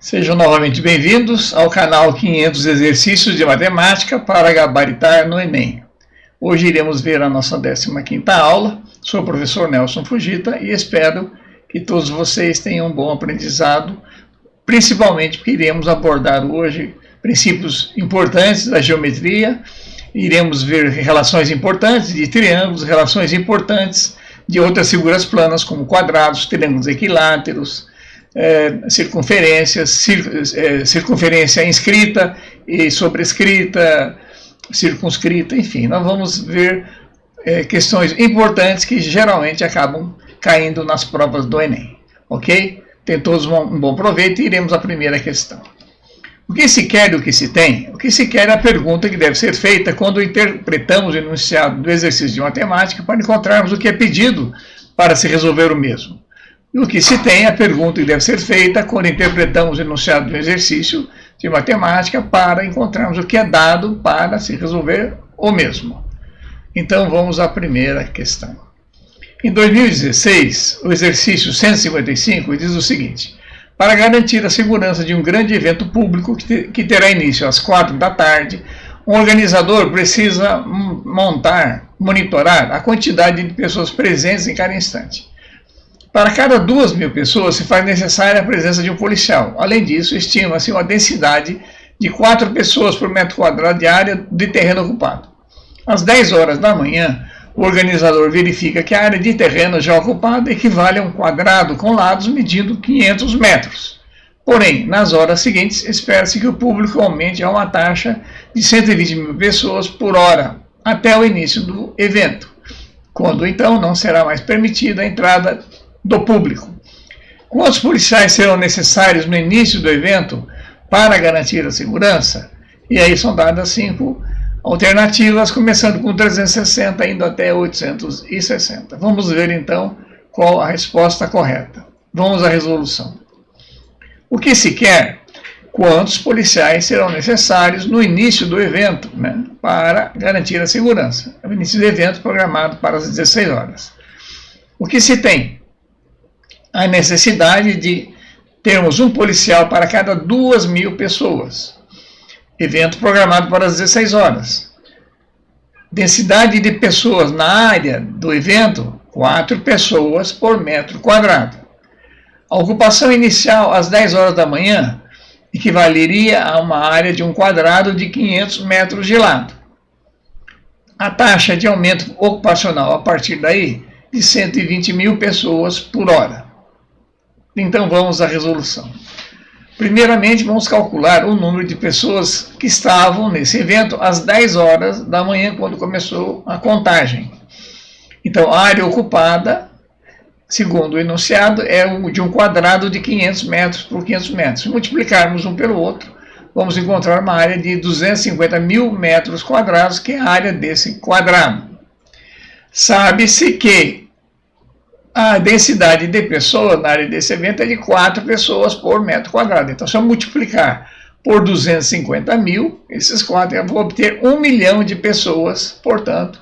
Sejam novamente bem-vindos ao canal 500 Exercícios de Matemática para Gabaritar no Enem. Hoje iremos ver a nossa 15ª aula. Sou o professor Nelson Fujita e espero que todos vocês tenham um bom aprendizado, principalmente porque iremos abordar hoje princípios importantes da geometria, iremos ver relações importantes de triângulos, relações importantes de outras figuras planas como quadrados, triângulos equiláteros, circunferências, circunferência inscrita e sobrescrita, circunscrita, enfim, nós vamos ver questões importantes que geralmente acabam caindo nas provas do Enem, ok? Tem todos um bom proveito e iremos à primeira questão. O que se quer e o que se tem? O que se quer é a pergunta que deve ser feita quando interpretamos o enunciado do exercício de matemática para encontrarmos o que é pedido para se resolver o mesmo. E o que se tem é a pergunta que deve ser feita quando interpretamos o enunciado do exercício de matemática para encontrarmos o que é dado para se resolver o mesmo. Então vamos à primeira questão. Em 2016, o exercício 155 diz o seguinte: para garantir a segurança de um grande evento público que terá início às 4 da tarde, um organizador precisa monitorar a quantidade de pessoas presentes em cada instante. Para cada 2.000 pessoas se faz necessária a presença de um policial. Além disso, estima-se uma densidade de 4 pessoas por metro quadrado de área de terreno ocupado. Às 10 horas da manhã, o organizador verifica que a área de terreno já ocupada equivale a um quadrado com lados medindo 500 metros. Porém, nas horas seguintes, espera-se que o público aumente a uma taxa de 120.000 pessoas por hora até o início do evento, quando então não será mais permitida a entrada do público. Quantos policiais serão necessários no início do evento para garantir a segurança? E aí são dadas 5 alternativas, começando com 360 indo até 860. Vamos ver então qual a resposta correta. Vamos à resolução. O que se quer? Quantos policiais serão necessários no início do evento, para garantir a segurança? É o início do evento programado para as 16 horas. O que se tem? A necessidade de termos um policial para cada 2.000 pessoas. Evento programado para as 16 horas. Densidade de pessoas na área do evento, 4 pessoas por metro quadrado. A ocupação inicial às 10 horas da manhã equivaleria a uma área de um quadrado de 500 metros de lado. A taxa de aumento ocupacional a partir daí de 120.000 pessoas por hora. Então vamos à resolução. Primeiramente vamos calcular o número de pessoas que estavam nesse evento às 10 horas da manhã, quando começou a contagem. Então a área ocupada, segundo o enunciado, é de um quadrado de 500 metros por 500 metros. Se multiplicarmos um pelo outro, vamos encontrar uma área de 250.000 metros quadrados, que é a área desse quadrado. Sabe-se que a densidade de pessoas na área desse evento é de 4 pessoas por metro quadrado. Então, se eu multiplicar por 250.000, esses 4, eu vou obter 1 milhão de pessoas, portanto,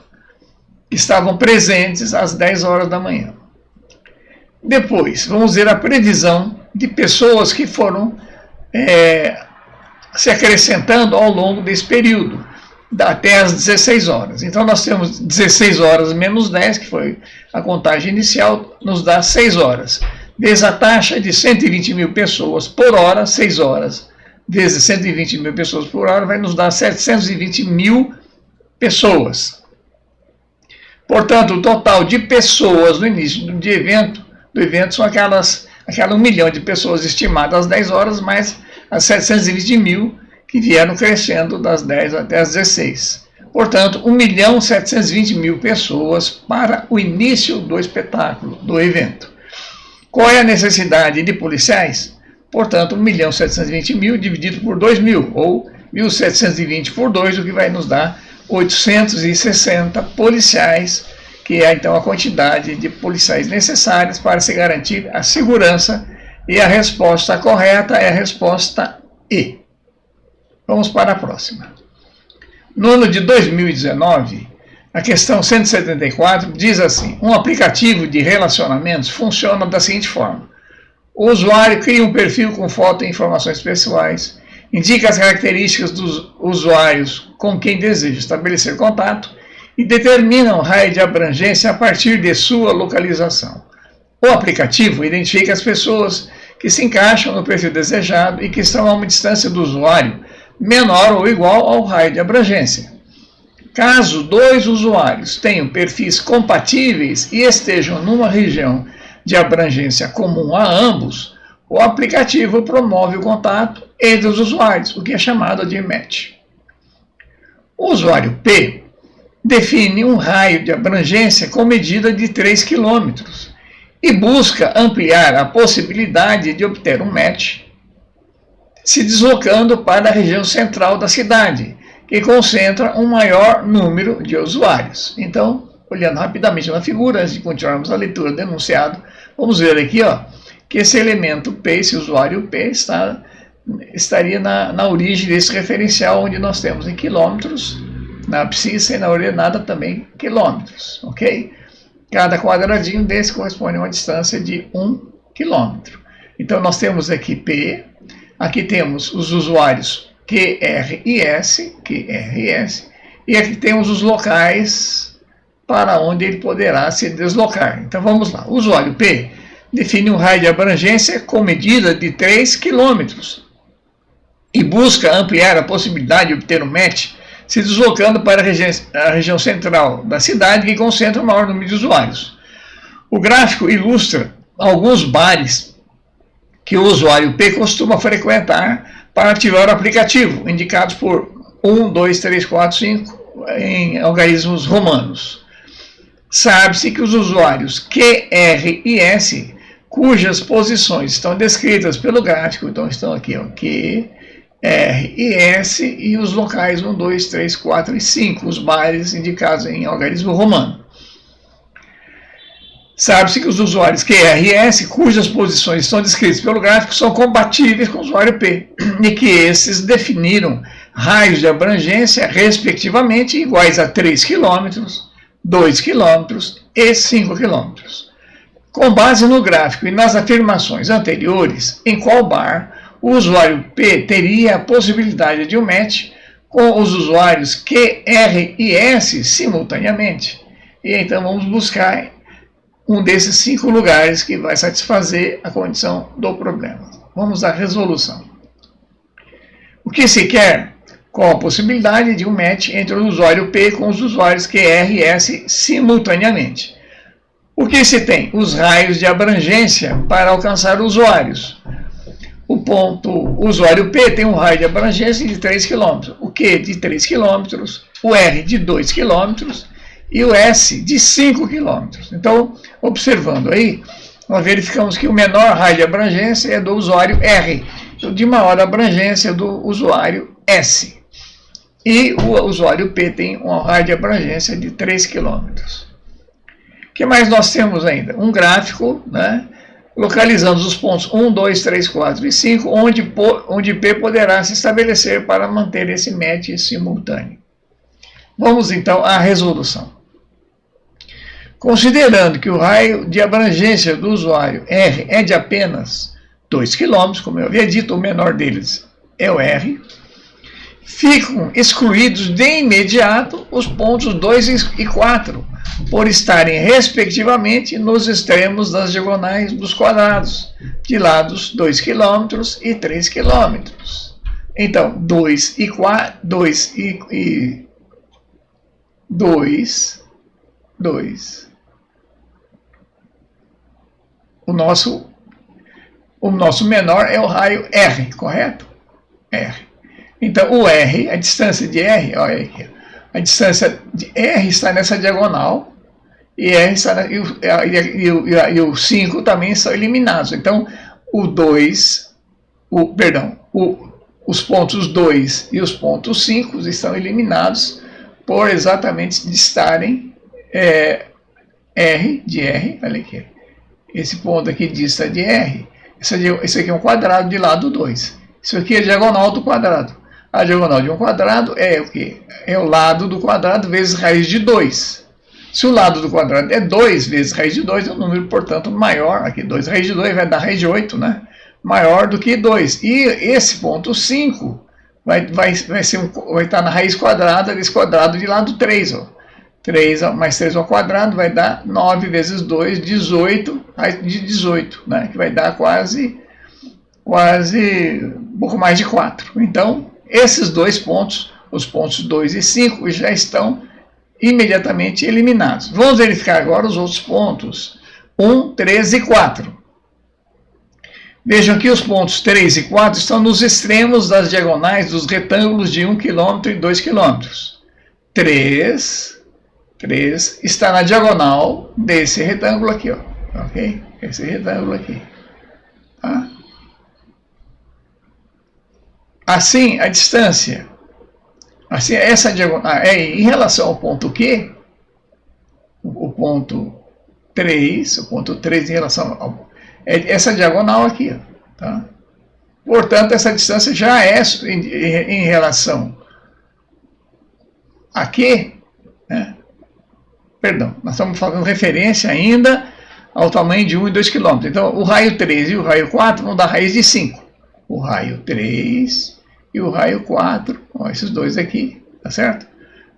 que estavam presentes às 10 horas da manhã. Depois, vamos ver a previsão de pessoas que foram se acrescentando ao longo desse período, até as 16 horas. Então, nós temos 16 horas menos 10, que foi a contagem inicial, nos dá 6 horas. Vezes a taxa de 120.000 pessoas por hora, 6 horas, vezes 120.000 pessoas por hora, vai nos dar 720.000 pessoas. Portanto, o total de pessoas no início do evento são aquela 1 milhão de pessoas estimadas às 10 horas, mais as 720.000 que vieram crescendo das 10 até as 16. Portanto, 1.720.000 pessoas para o início do espetáculo, do evento. Qual é a necessidade de policiais? Portanto, 1.720.000 dividido por 2.000, ou 1.720 por 2, o que vai nos dar 860 policiais, que é então a quantidade de policiais necessárias para se garantir a segurança, e a resposta correta é a resposta E. Vamos para a próxima. No ano de 2019, a questão 174 diz assim: um aplicativo de relacionamentos funciona da seguinte forma. O usuário cria um perfil com foto e informações pessoais, indica as características dos usuários com quem deseja estabelecer contato e determina um raio de abrangência a partir de sua localização. O aplicativo identifica as pessoas que se encaixam no perfil desejado e que estão a uma distância do usuário menor ou igual ao raio de abrangência. Caso dois usuários tenham perfis compatíveis e estejam numa região de abrangência comum a ambos, o aplicativo promove o contato entre os usuários, o que é chamado de match. O usuário P define um raio de abrangência com medida de 3 km e busca ampliar a possibilidade de obter um match se deslocando para a região central da cidade, que concentra um maior número de usuários. Então, olhando rapidamente na figura, antes de continuarmos a leitura do enunciado, vamos ver aqui que esse elemento P, esse usuário P, estaria na origem desse referencial, onde nós temos em quilômetros, na abscissa e na ordenada também quilômetros, ok? Cada quadradinho desse corresponde a uma distância de 1 quilômetro. Então, nós temos aqui P, aqui temos os usuários QR e S, e aqui temos os locais para onde ele poderá se deslocar. Então, vamos lá. O usuário P define um raio de abrangência com medida de 3 km e busca ampliar a possibilidade de obter um match se deslocando para a região central da cidade, que concentra o maior número de usuários. O gráfico ilustra alguns bares que o usuário P costuma frequentar para ativar o aplicativo, indicados por 1, 2, 3, 4, 5 em algarismos romanos. Sabe-se que os usuários QR e S, cujas posições estão descritas pelo gráfico, então estão aqui, Q, R e S, e os locais 1, 2, 3, 4 e 5, os bares indicados em algarismo romano. Sabe-se que os usuários QR e S, cujas posições estão descritas pelo gráfico, são compatíveis com o usuário P, e que esses definiram raios de abrangência, respectivamente, iguais a 3 km, 2 km e 5 km. Com base no gráfico e nas afirmações anteriores, em qual bar o usuário P teria a possibilidade de um match com os usuários QR e S simultaneamente. E então vamos buscar um desses 5 lugares que vai satisfazer a condição do problema. Vamos à resolução. O que se quer? Com a possibilidade de um match entre o usuário P com os usuários QR e S simultaneamente. O que se tem? Os raios de abrangência para alcançar usuários. O usuário P tem um raio de abrangência de 3 km, o Q de 3 km, o R de 2 km e o S de 5 km. Então, observando aí, nós verificamos que o menor raio de abrangência é do usuário R, e o de maior abrangência é do usuário S. E o usuário P tem um raio de abrangência de 3 km. O que mais nós temos ainda? Um gráfico, localizando os pontos 1, 2, 3, 4 e 5, onde P poderá se estabelecer para manter esse match simultâneo. Vamos então à resolução. Considerando que o raio de abrangência do usuário R é de apenas 2 km, como eu havia dito, o menor deles é o R, ficam excluídos de imediato os pontos 2 e 4, por estarem respectivamente nos extremos das diagonais dos quadrados, de lados 2 km e 3 km. Então, 2 e 4, 2 e 2, o nosso menor é o raio R, correto? R. Então, o R, a distância de R, olha aqui, a distância de R está nessa diagonal, e, R está e o 5 também são eliminados. Então, os pontos 2 e os pontos 5 estão eliminados por exatamente estarem R de R, olha aqui, esse ponto aqui dista de R, esse aqui é um quadrado de lado 2, isso aqui é a diagonal do quadrado. A diagonal de um quadrado é o quê? É o lado do quadrado vezes raiz de 2. Se o lado do quadrado é 2 vezes raiz de 2, é um número, portanto, maior. Aqui 2 raiz de 2 vai dar raiz de 8, né? Maior do que 2. E esse ponto 5 vai estar na raiz quadrada desse quadrado de lado 3. Ó. 3 mais 3 ao quadrado vai dar 9 vezes 2, 18, raiz de 18, né? Que vai dar quase um pouco mais de 4. Então, esses dois pontos, os pontos 2 e 5, já estão imediatamente eliminados. Vamos verificar agora os outros pontos, 1, 3 e 4. Vejam que os pontos 3 e 4 estão nos extremos das diagonais dos retângulos de 1 km e 2 km. 3 está na diagonal desse retângulo aqui, ó, ok? Esse retângulo aqui. Tá? Assim, a distância, assim, essa diagonal, em relação ao ponto Q, o ponto 3 em relação ao... essa diagonal aqui, ó, tá? Portanto, essa distância já é em relação a Q, né? Perdão, nós estamos fazendo referência ainda ao tamanho de 1 e 2 km. Então, o raio 3 e o raio 4 vão dar raiz de 5. O raio 3 e o raio 4, ó, esses dois aqui, tá certo?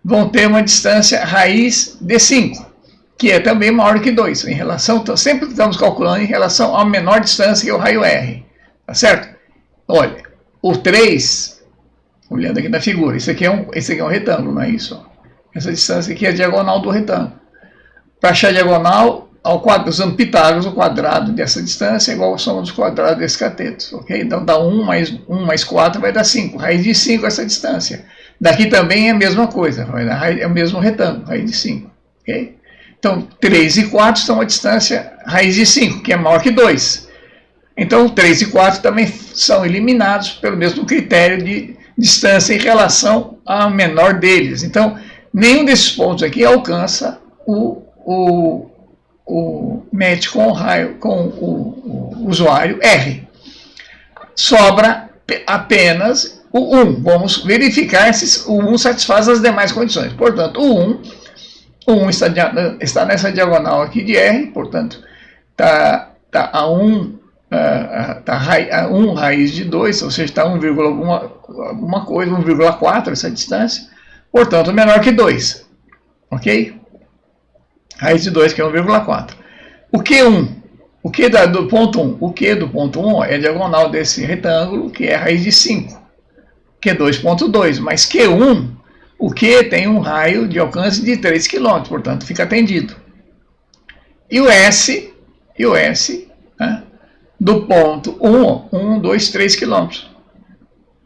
Vão ter uma distância raiz de 5, que é também maior que 2, em relação, sempre estamos calculando em relação à menor distância, que é o raio R, tá certo? Olha, o 3, olhando aqui na figura, esse aqui é um retângulo, não é isso? Ó. Essa distância aqui é a diagonal do retângulo. Para achar a diagonal, usando Pitágoras, o quadrado dessa distância é igual à soma dos quadrados desses catetos, ok? Então dá 1 mais 4 vai dar 5, raiz de 5 essa distância. Daqui também é a mesma coisa, é o mesmo retângulo, raiz de 5, ok? Então 3 e 4 estão a distância raiz de 5, que é maior que 2. Então 3 e 4 também são eliminados pelo mesmo critério de distância em relação ao menor deles. Então nenhum desses pontos aqui alcança o match com o raio, com o usuário R. Sobra apenas o 1. Vamos verificar se o 1 satisfaz as demais condições. Portanto, o 1 está nessa diagonal aqui de R, portanto, está a 1 raiz de 2, ou seja, está 1, alguma coisa, 1,4 essa distância, portanto, menor que 2. Ok? Raiz de 2, que é 1,4. O Q1, o Q do ponto 1, o Q do ponto 1 é a diagonal desse retângulo, que é a raiz de 5. Q2,2, mas Q1, o Q tem um raio de alcance de 3 km, portanto, fica atendido. E o S, né, do ponto 1, 2, 3 km.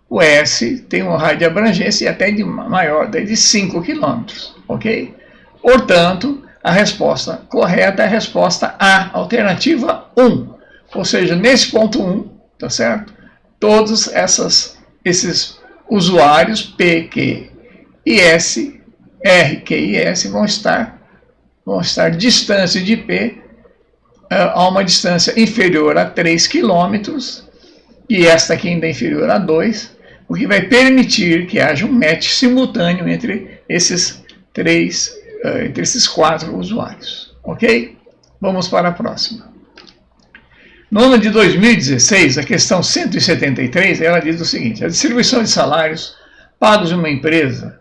O S tem um raio de abrangência até maior, de 5 km, ok? Portanto, a resposta correta é a resposta A, alternativa 1. Ou seja, nesse ponto 1, tá certo? Todos esses usuários P, Q e S, R, Q e S vão estar distância de P a uma distância inferior a 3 km, e esta aqui ainda é inferior a 2, o que vai permitir que haja um match simultâneo entre esses 4 usuários, ok? Vamos para a próxima. No ano de 2016, a questão 173, ela diz o seguinte: a distribuição de salários pagos em uma empresa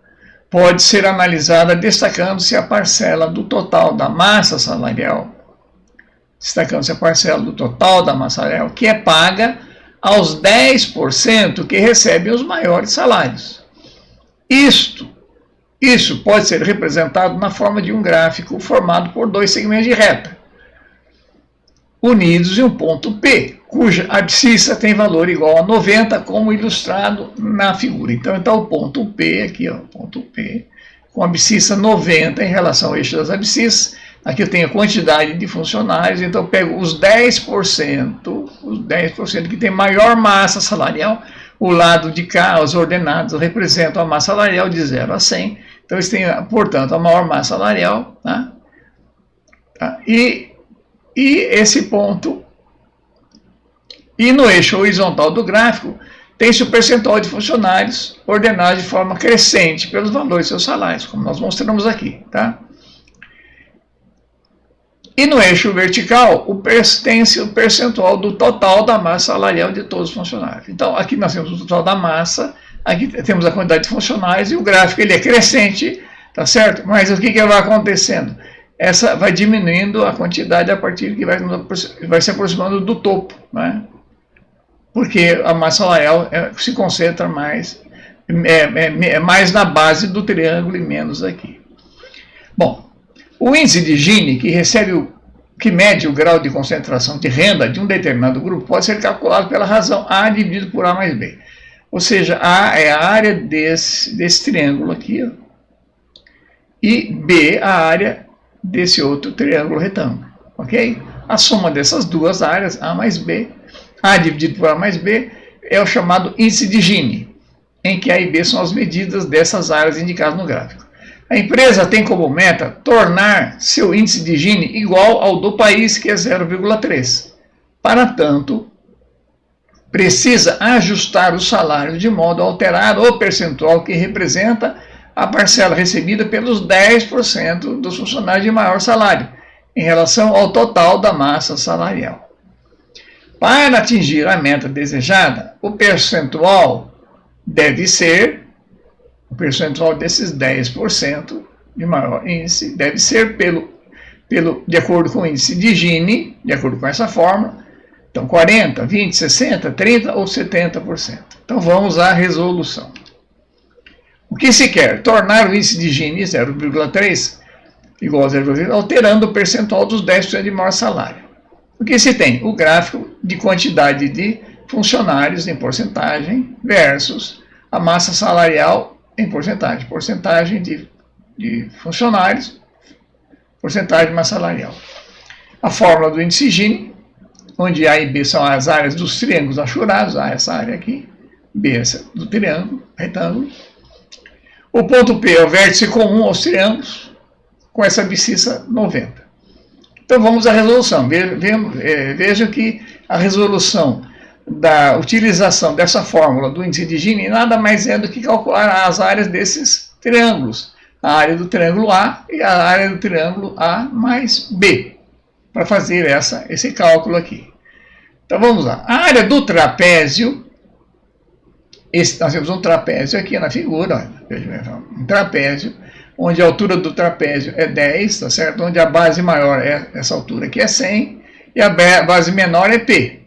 pode ser analisada destacando-se a parcela do total da massa salarial, que é paga aos 10% que recebem os maiores salários. Isso pode ser representado na forma de um gráfico formado por dois segmentos de reta, unidos em um ponto P, cuja abscissa tem valor igual a 90, como ilustrado na figura. Então está o ponto P aqui, ó, ponto P, com abscissa 90 em relação ao eixo das abscissas. Aqui eu tenho a quantidade de funcionários, então eu pego os 10% que tem maior massa salarial. O lado de cá, os ordenados, representam a massa salarial de 0 a 100. Então, eles têm, portanto, a maior massa salarial. Tá? E esse ponto, e no eixo horizontal do gráfico, tem-se o percentual de funcionários ordenados de forma crescente pelos valores de seus salários, como nós mostramos aqui. Tá? E no eixo vertical, tem o percentual do total da massa salarial de todos os funcionários. Então, aqui nós temos o total da massa, aqui temos a quantidade de funcionários, e o gráfico ele é crescente, tá certo? Mas o que vai acontecendo? Essa vai diminuindo a quantidade a partir que vai se aproximando do topo, né? Porque a massa salarial se concentra mais, mais na base do triângulo e menos aqui. Bom, o índice de Gini, que mede o grau de concentração de renda de um determinado grupo, pode ser calculado pela razão A dividido por A mais B. Ou seja, A é a área desse triângulo aqui, ó, e B a área desse outro triângulo retângulo, ok? A soma dessas duas áreas, A mais B, A dividido por A mais B, é o chamado índice de Gini, em que A e B são as medidas dessas áreas indicadas no gráfico. A empresa tem como meta tornar seu índice de Gini igual ao do país, que é 0,3. Para tanto, precisa ajustar o salário de modo a alterar o percentual que representa a parcela recebida pelos 10% dos funcionários de maior salário, em relação ao total da massa salarial. Para atingir a meta desejada, o percentual desses 10% de maior índice deve ser de acordo com o índice de Gini, de acordo com essa fórmula. Então, 40, 20, 60, 30 ou 70%. Então, vamos à resolução. O que se quer? Tornar o índice de Gini 0,3 igual a 0,3, alterando o percentual dos 10% de maior salário. O que se tem? O gráfico de quantidade de funcionários em porcentagem versus a massa salarial em porcentagem. Porcentagem de funcionários, porcentagem de massa salarial. A fórmula do índice Gini, onde A e B são as áreas dos triângulos achurados, A essa área aqui, B essa do triângulo, retângulo. O ponto P é o vértice comum aos triângulos, com essa abscissa 90. Então vamos à resolução. Vejam que a resolução da utilização dessa fórmula do índice de Gini nada mais é do que calcular as áreas desses triângulos. A área do triângulo A e a área do triângulo A mais B, para fazer esse cálculo aqui. Então vamos lá. A área do trapézio, nós temos um trapézio aqui na figura, olha, um trapézio, onde a altura do trapézio é 10, tá certo? Onde a base maior é essa altura aqui é 100 e a base menor é P.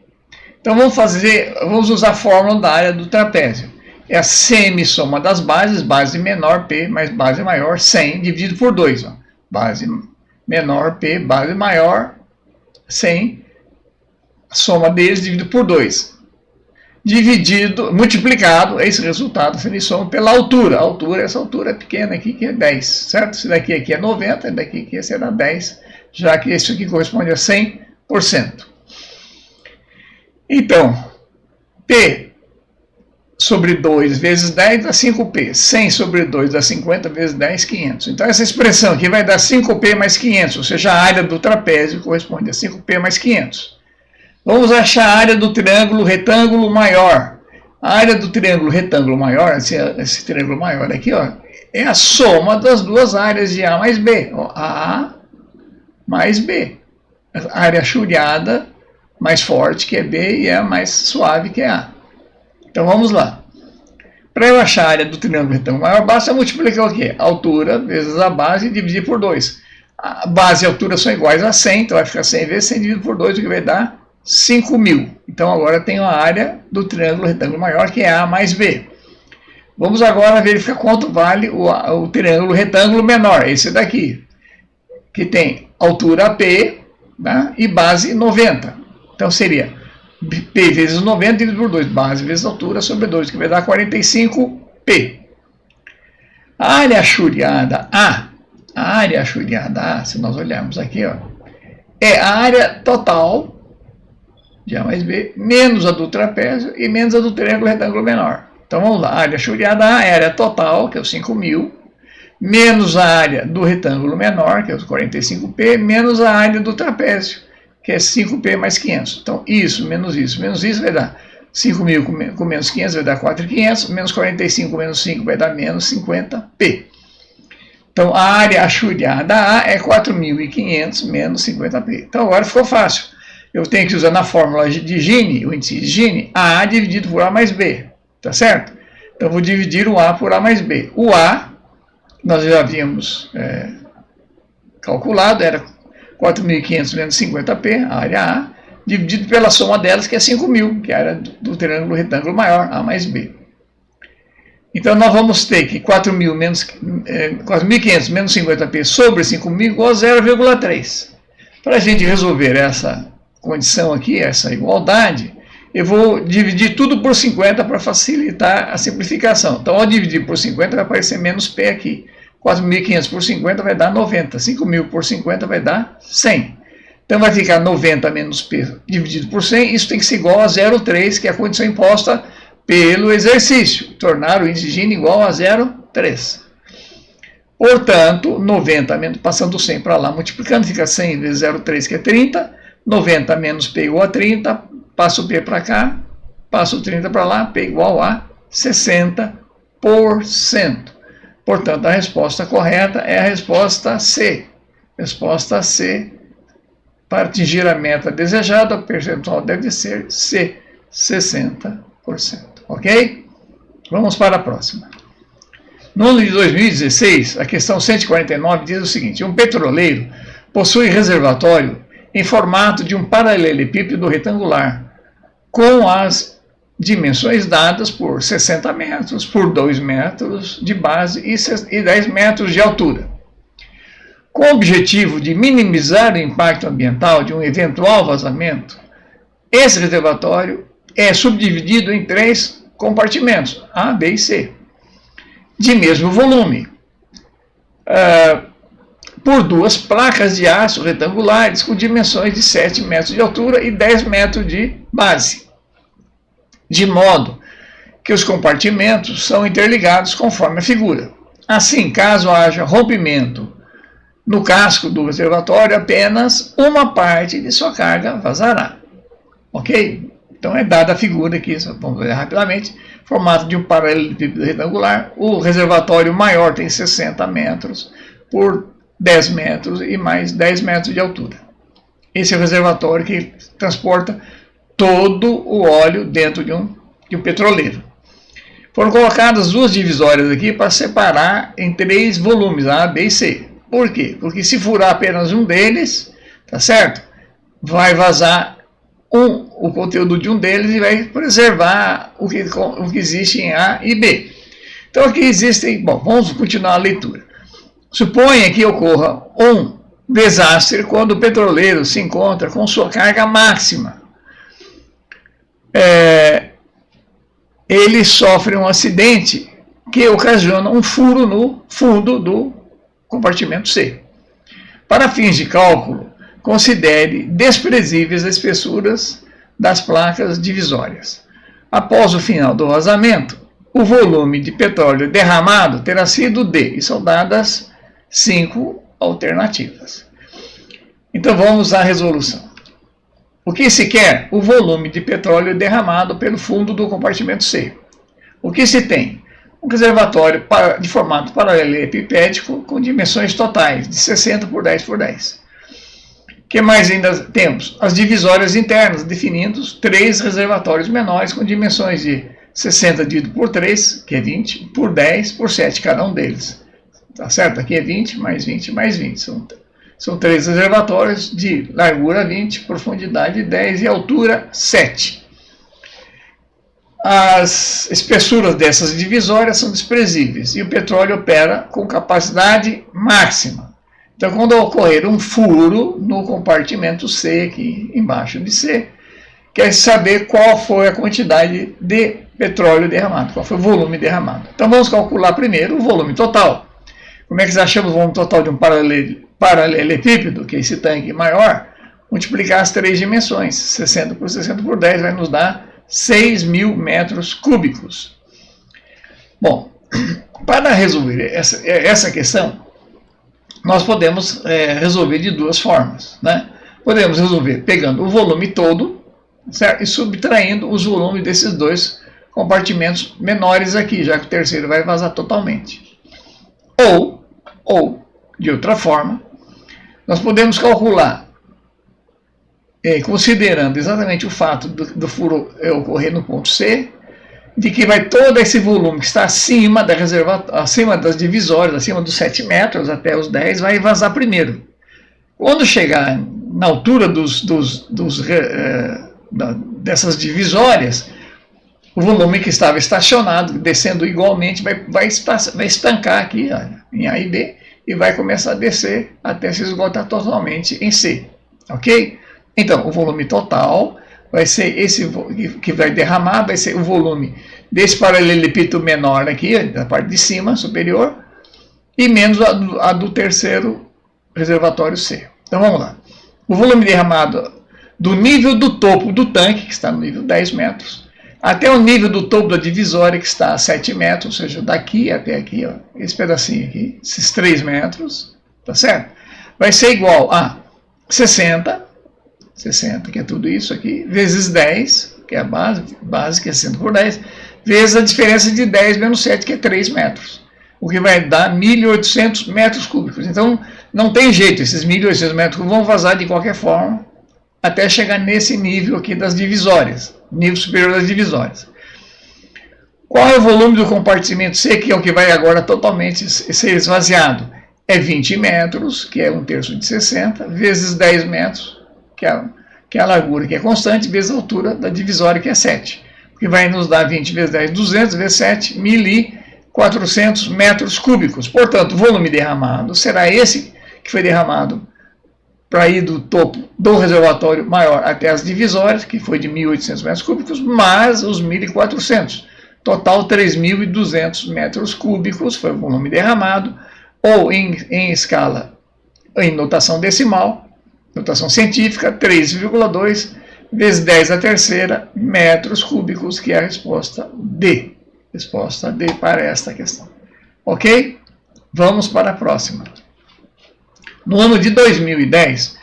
Então vamos usar a fórmula da área do trapézio. É a semissoma das bases, base menor P mais base maior 100 dividido por 2. Ó. Base menor P, base maior 100, a soma deles dividido por 2. Multiplicado, esse resultado se soma pela altura. A altura, essa altura pequena aqui, que é 10, certo? Esse daqui aqui é 90, esse daqui aqui será 10, já que isso aqui corresponde a 100%. Então, P sobre 2 vezes 10 dá 5P. 100 sobre 2 dá 50 vezes 10, 500. Então, essa expressão aqui vai dar 5P mais 500, ou seja, a área do trapézio corresponde a 5P mais 500. Vamos achar a área do triângulo retângulo maior. A área do triângulo retângulo maior, esse triângulo maior aqui, ó, é a soma das duas áreas de A mais B. Ó, A mais B. A área achuriada mais forte, que é B, e a mais suave, que é A. Então vamos lá. Para eu achar a área do triângulo retângulo maior, basta multiplicar o quê? A altura vezes a base e dividir por 2. A base e a altura são iguais a 100, então vai ficar 100 vezes 100 dividido por 2, o que vai dar 5.000. Então agora eu tenho a área do triângulo retângulo maior, que é A mais B. Vamos agora verificar quanto vale o triângulo retângulo menor, esse daqui, que tem altura P, né, e base 90. Então seria P vezes 90 dividido por 2, base vezes altura sobre 2, que vai dar 45P. A área achuriada A, se nós olharmos aqui, ó, é a área total de A mais B, menos a do trapézio e menos a do triângulo retângulo menor. Então vamos lá, a área achuriada A é a área total, que é os 5.000, menos a área do retângulo menor, que é os 45P, menos a área do trapézio, que é 5P mais 500. Então isso menos isso vai dar 5.000 com menos 500 vai dar 4.500, menos 45 menos 5 vai dar menos 50P. Então, a área achuriada A é 4.500 menos 50p. Então, agora ficou fácil. Eu tenho que usar na fórmula de Gini, o índice de Gini, A dividido por A mais B. Tá certo? Então, vou dividir o A por A mais B. O A, nós já havíamos calculado, era 4.500 menos 50p, a área A, dividido pela soma delas, que é 5.000, que é a área do triângulo retângulo maior, A mais B. Então, nós vamos ter que 4.500 menos 50p sobre 5.000 igual a 0,3. Para a gente resolver essa condição aqui, essa igualdade, eu vou dividir tudo por 50 para facilitar a simplificação. Então, ao dividir por 50, vai aparecer menos p aqui. 4.500 por 50 vai dar 90. 5.000 por 50 vai dar 100. Então, vai ficar 90 menos p dividido por 100. Isso tem que ser igual a 0,3, que é a condição imposta pelo exercício. Tornar o índice de Gini igual a 0,3. Portanto, 90 menos, passando 100 para lá, multiplicando, fica 100 vezes 0,3, que é 30. 90 menos p igual a 30. Passo o p para cá, passo o 30 para lá, p igual a 60%. Portanto, a resposta correta é a resposta C. Resposta C. Para atingir a meta desejada, o percentual deve ser C, 60%. Ok? Vamos para a próxima. No ano de 2016, a questão 149 diz o seguinte: um petroleiro possui reservatório em formato de um paralelepípedo retangular, com as dimensões dadas por 60 metros, por 2 metros de base e 10 metros de altura. Com o objetivo de minimizar o impacto ambiental de um eventual vazamento, esse reservatório é subdividido em 3 compartimentos, A, B e C, de mesmo volume, por 2 placas de aço retangulares com dimensões de 7 metros de altura e 10 metros de base, de modo que os compartimentos são interligados conforme a figura. Assim, caso haja rompimento no casco do reservatório, apenas uma parte de sua carga vazará. Ok? Então é dada a figura aqui, vamos ver rapidamente, formato de um paralelepípedo retangular. O reservatório maior tem 60 metros por 10 metros e mais 10 metros de altura. Esse é o reservatório que transporta todo o óleo dentro de um petroleiro. Foram colocadas 2 divisórias aqui para separar em 3 volumes, A, B e C. Por quê? Porque se furar apenas um deles, tá certo? Vai vazar o conteúdo de um deles e vai preservar o que existe em A e B. Então aqui existem, bom, vamos continuar a leitura. Suponha que ocorra um desastre quando o petroleiro se encontra com sua carga máxima. Ele sofre um acidente que ocasiona um furo no fundo do compartimento C. Para fins de cálculo, considere desprezíveis as espessuras das placas divisórias. Após o final do vazamento, o volume de petróleo derramado terá sido D, e são dadas 5 alternativas. Então vamos à resolução. O que se quer? O volume de petróleo derramado pelo fundo do compartimento C. O que se tem? Um reservatório de formato paralelepipédico com dimensões totais de 60 por 10 por 10. O que mais ainda temos? As divisórias internas, definindo 3 reservatórios menores com dimensões de 60 dividido por 3, que é 20, por 10, por 7, cada um deles. Tá certo? Aqui é 20, mais 20, mais 20. São 3 reservatórios de largura 20, profundidade 10 e altura 7. As espessuras dessas divisórias são desprezíveis e o petróleo opera com capacidade máxima. Então, quando ocorrer um furo no compartimento C, aqui embaixo de C, quer saber qual foi a quantidade de petróleo derramado, qual foi o volume derramado. Então, vamos calcular primeiro o volume total. Como é que nós achamos o volume total de um paralelepípedo, que é esse tanque maior? Multiplicar as 3 dimensões, 60 por 60 por 10, vai nos dar 6.000 metros cúbicos. Bom, para resolver essa questão, nós podemos resolver de 2 formas, né? Podemos resolver pegando o volume todo, certo? E subtraindo os volumes desses 2 compartimentos menores aqui, já que o terceiro vai vazar totalmente. Ou, de outra forma, nós podemos calcular, considerando exatamente o fato do furo ocorrer no ponto C, de que vai todo esse volume que está acima da acima das divisórias, acima dos 7 metros até os 10, vai vazar primeiro. Quando chegar na altura dessas divisórias, o volume que estava estacionado, descendo igualmente, vai estancar aqui, olha, em A e B, e vai começar a descer até se esgotar totalmente em C, ok? Então, o volume total vai ser esse que vai derramar, vai ser o volume desse paralelepípedo menor aqui, da parte de cima, superior, e menos a do terceiro reservatório C. Então, vamos lá. O volume derramado do nível do topo do tanque, que está no nível 10 metros, até o nível do topo da divisória, que está a 7 metros, ou seja, daqui até aqui, ó, esse pedacinho aqui, esses 3 metros, tá certo? Vai ser igual a 60, que é tudo isso aqui, vezes 10, que é a base que é 60 por 10, vezes a diferença de 10 menos 7, que é 3 metros, o que vai dar 1.800 metros cúbicos. Então, não tem jeito, esses 1.800 metros vão vazar de qualquer forma, até chegar nesse nível aqui das divisórias, nível superior das divisórias. Qual é o volume do compartimento C, que é o que vai agora totalmente ser esvaziado? É 20 metros, que é 1/3 de 60, vezes 10 metros, que é a largura, que é constante, vezes a altura da divisória, que é 7. Que vai nos dar 20 vezes 10, 200, vezes 7, 1.400 metros cúbicos. Portanto, o volume derramado será esse que foi derramado para ir do topo do reservatório maior até as divisórias, que foi de 1.800 metros cúbicos, mais os 1.400. Total 3.200 metros cúbicos foi o volume derramado, ou em escala, em notação decimal, notação científica, 3,2 vezes 10 à terceira metros cúbicos, que é a resposta D. Resposta D para esta questão. Ok? Vamos para a próxima. No ano de 2010,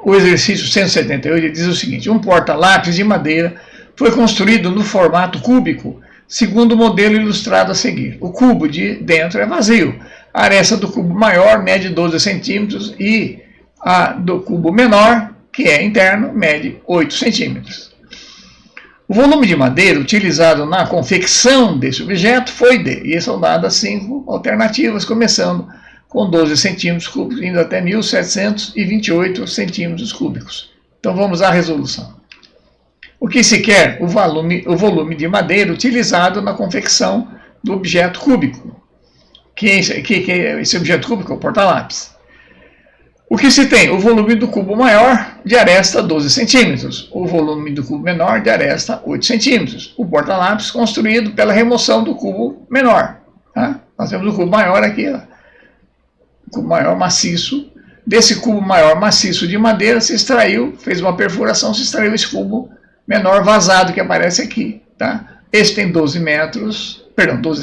o exercício 178 diz o seguinte: um porta-lápis de madeira foi construído no formato cúbico, segundo o modelo ilustrado a seguir. O cubo de dentro é vazio. A aresta do cubo maior mede 12 centímetros e a do cubo menor, que é interno, mede 8 centímetros. O volume de madeira utilizado na confecção desse objeto foi D. E são dadas 5 alternativas, começando com 12 centímetros cúbicos, indo até 1.728 centímetros cúbicos. Então vamos à resolução. O que se quer? O volume de madeira utilizado na confecção do objeto cúbico. Esse objeto cúbico é o porta-lápis. O que se tem? O volume do cubo maior de aresta 12 centímetros. O volume do cubo menor de aresta 8 centímetros. O porta-lápis construído pela remoção do cubo menor. Tá? Nós temos o cubo maior aqui, ó. O cubo maior maciço. Desse cubo maior maciço de madeira se extraiu, fez uma perfuração, se extraiu esse cubo menor vazado que aparece aqui. Tá? Esse tem 12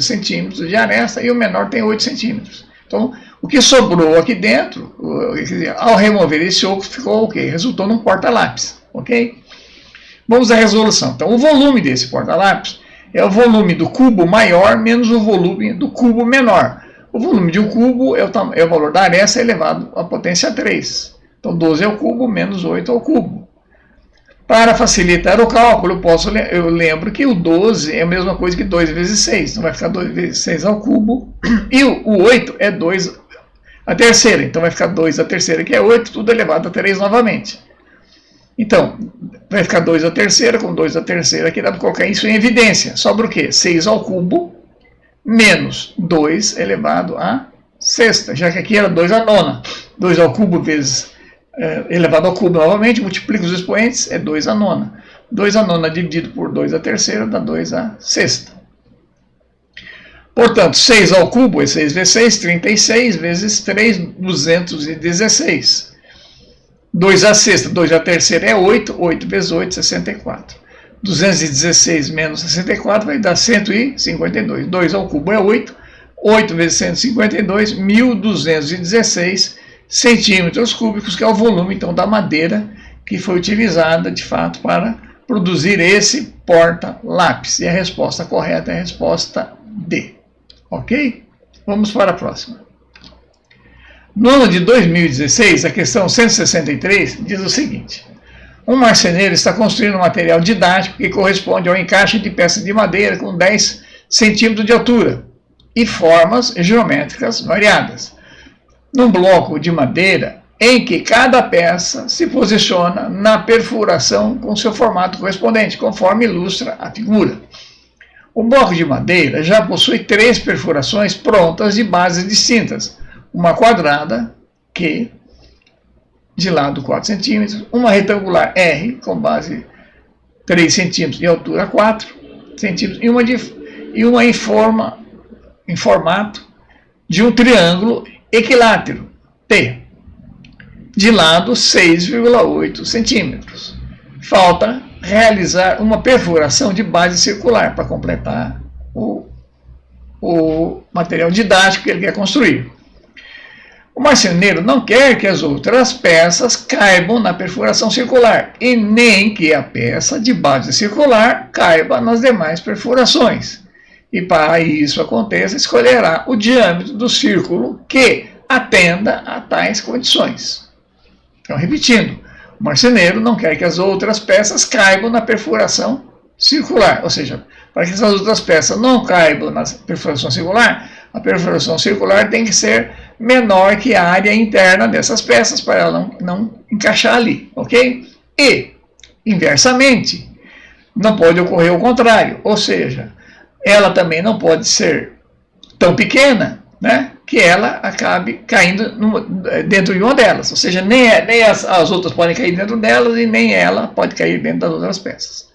centímetros de aresta e o menor tem 8 centímetros. Então, o que sobrou aqui dentro, ao remover esse oco, ficou o quê? Resultou num porta-lápis, ok? Vamos à resolução. Então, o volume desse porta-lápis é o volume do cubo maior menos o volume do cubo menor. O volume de um cubo é o valor da aresta elevado à potência 3. Então, 12 ao cubo menos 8 ao cubo. Para facilitar o cálculo, eu lembro que o 12 é a mesma coisa que 2 vezes 6. Então vai ficar 2 vezes 6 ao cubo. E o 8 é 2 à terceira. Então vai ficar 2 à terceira, que é 8, tudo elevado a 3 novamente. Então, vai ficar 2 à terceira, com 2 à terceira aqui, dá para colocar isso em evidência. Sobra o quê? 6 ao cubo menos 2 elevado à sexta. Já que aqui era 2 à nona. 2 ao cubo vezes elevado ao cubo novamente, multiplica os expoentes, é 2 à nona. 2 à nona dividido por 2 à terceira dá 2 à sexta. Portanto, 6 ao cubo é 6 vezes 6, 36, vezes 3, 216. 2 à sexta, 2 à terceira é 8, 8 vezes 8, 64. 216 menos 64 vai dar 152. 2 ao cubo é 8, 8 vezes 152, 1.216 centímetros cúbicos, que é o volume, então, da madeira que foi utilizada, de fato, para produzir esse porta-lápis. E a resposta correta é a resposta D. Ok? Vamos para a próxima. No ano de 2016, a questão 163 diz o seguinte: um marceneiro está construindo um material didático que corresponde ao encaixe de peças de madeira com 10 centímetros de altura e formas geométricas variadas, num bloco de madeira em que cada peça se posiciona na perfuração com seu formato correspondente, conforme ilustra a figura. O bloco de madeira já possui 3 perfurações prontas de bases distintas, uma quadrada, Q, de lado 4 centímetros, uma retangular, R, com base 3 centímetros e altura 4 centímetros, e uma em formato de um triângulo equilátero, T, de lado 6,8 centímetros. Falta realizar uma perfuração de base circular para completar o material didático que ele quer construir. O marceneiro não quer que as outras peças caibam na perfuração circular e nem que a peça de base circular caiba nas demais perfurações. E para isso aconteça, escolherá o diâmetro do círculo que atenda a tais condições. Então, repetindo, o marceneiro não quer que as outras peças caibam na perfuração circular, ou seja, para que essas outras peças não caibam na perfuração circular, a perfuração circular tem que ser menor que a área interna dessas peças para ela não encaixar ali, ok? E, inversamente, não pode ocorrer o contrário, ou seja, ela também não pode ser tão pequena, né, que ela acabe caindo dentro de uma delas, ou seja, nem as outras podem cair dentro delas e nem ela pode cair dentro das outras peças.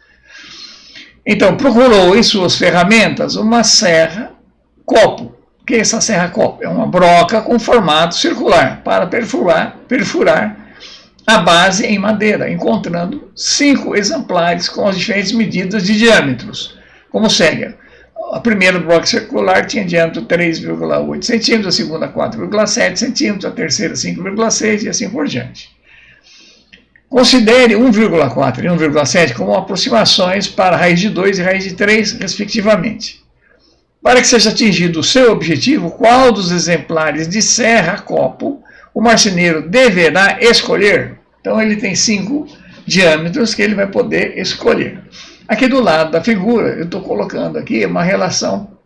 Então, procurou em suas ferramentas uma serra-copo. O que é essa serra-copo? É uma broca com formato circular para perfurar a base em madeira, encontrando 5 exemplares com as diferentes medidas de diâmetros, como segue. A primeira broca circular tinha diâmetro 3,8 centímetros, a segunda 4,7 centímetros, a terceira 5,6 e assim por diante. Considere 1,4 e 1,7 como aproximações para raiz de 2 e raiz de 3, respectivamente. Para que seja atingido o seu objetivo, qual dos exemplares de serra-copo o marceneiro deverá escolher? Então, ele tem 5 diâmetros que ele vai poder escolher. Aqui do lado da figura, eu estou colocando aqui uma relação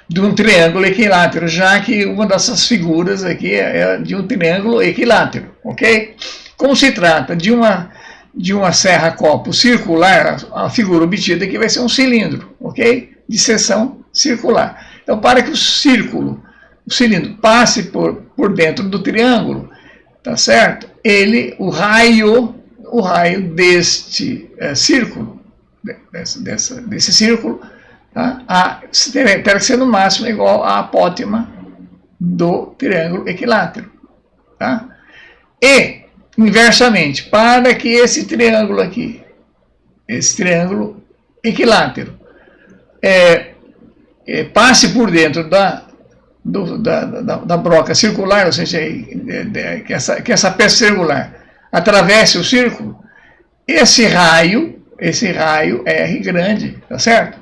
de um triângulo equilátero, já que uma dessas figuras aqui é de um triângulo equilátero, ok? Como se trata de uma serra-copo circular, a figura obtida aqui vai ser um cilindro, ok? De seção circular. Então, para que o cilindro passe por dentro do triângulo, tá certo? O raio deste círculo, desse círculo, tá? Terá que ser no máximo igual à apótema do triângulo equilátero. Tá? E, inversamente, para que esse triângulo aqui, esse triângulo equilátero, passe por dentro da broca circular, ou seja, que essa peça circular atravesse o círculo, esse raio R grande, tá certo?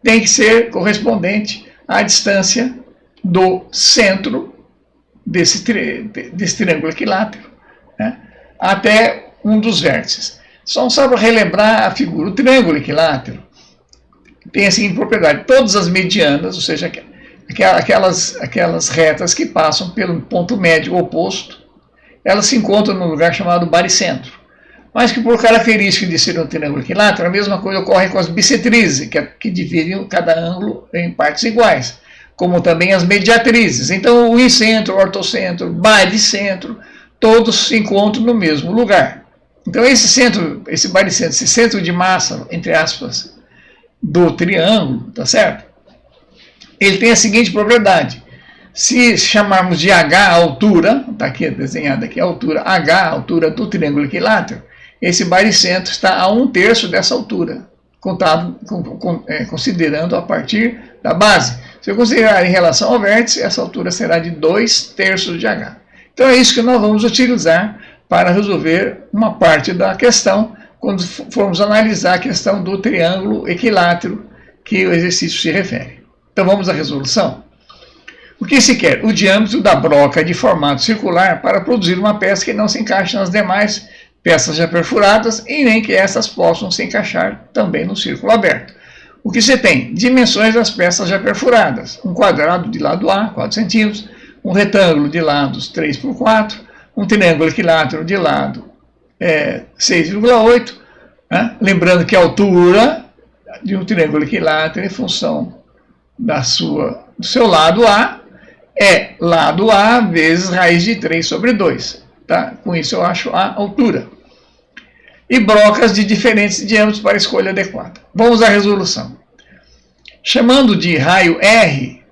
Tem que ser correspondente à distância do centro desse triângulo equilátero, né, até um dos vértices. Só para relembrar a figura, o triângulo equilátero tem a seguinte propriedade: todas as medianas, ou seja, aquelas retas que passam pelo ponto médio oposto, elas se encontram num lugar chamado baricentro. Mas que por característica de ser um triângulo equilátero, a mesma coisa ocorre com as bissetrizes, que dividem cada ângulo em partes iguais, como também as mediatrizes. Então, o incentro, o ortocentro, o baricentro, todos se encontram no mesmo lugar. Então, esse baricentro, esse centro de massa, entre aspas, do triângulo, tá certo? Ele tem a seguinte propriedade: se chamarmos de H a altura, está aqui desenhada aqui a altura H, a altura do triângulo equilátero, esse baricentro está a 1/3 dessa altura, considerando a partir da base. Se eu considerar em relação ao vértice, essa altura será de 2/3 de H. Então é isso que nós vamos utilizar para resolver uma parte da questão, quando formos analisar a questão do triângulo equilátero que o exercício se refere. Então vamos à resolução. O que se quer? O diâmetro da broca de formato circular para produzir uma peça que não se encaixe nas demais peças já perfuradas e nem que essas possam se encaixar também no círculo aberto. O que você tem? Dimensões das peças já perfuradas. Um quadrado de lado A, 4 centímetros, um retângulo de lados 3 por 4, um triângulo equilátero de lado 6,8, né? Lembrando que a altura de um triângulo equilátero em função do seu lado A é lado A vezes raiz de 3 sobre 2. Tá? Com isso eu acho a altura. E brocas de diferentes diâmetros para a escolha adequada. Vamos à resolução. Chamando de raio R,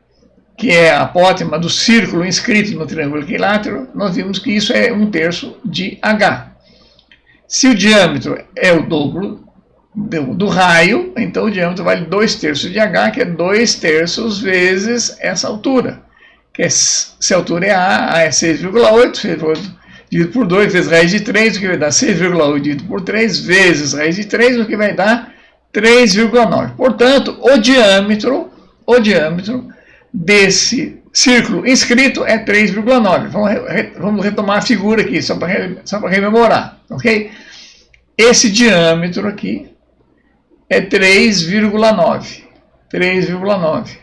que é a apótema do círculo inscrito no triângulo equilátero, nós vimos que isso é 1/3 de H. Se o diâmetro é o dobro do raio, então o diâmetro vale 2/3 de H, que é 2/3 vezes essa altura. Que é, se a altura é A é 6,8, dividido por 2 vezes raiz de 3, o que vai dar 6,8 dividido por 3 vezes raiz de 3, o que vai dar 3,9. Portanto, o diâmetro desse círculo inscrito é 3,9. Vamos retomar a figura aqui, só para rememorar, ok? Esse diâmetro aqui é 3,9. 3,9.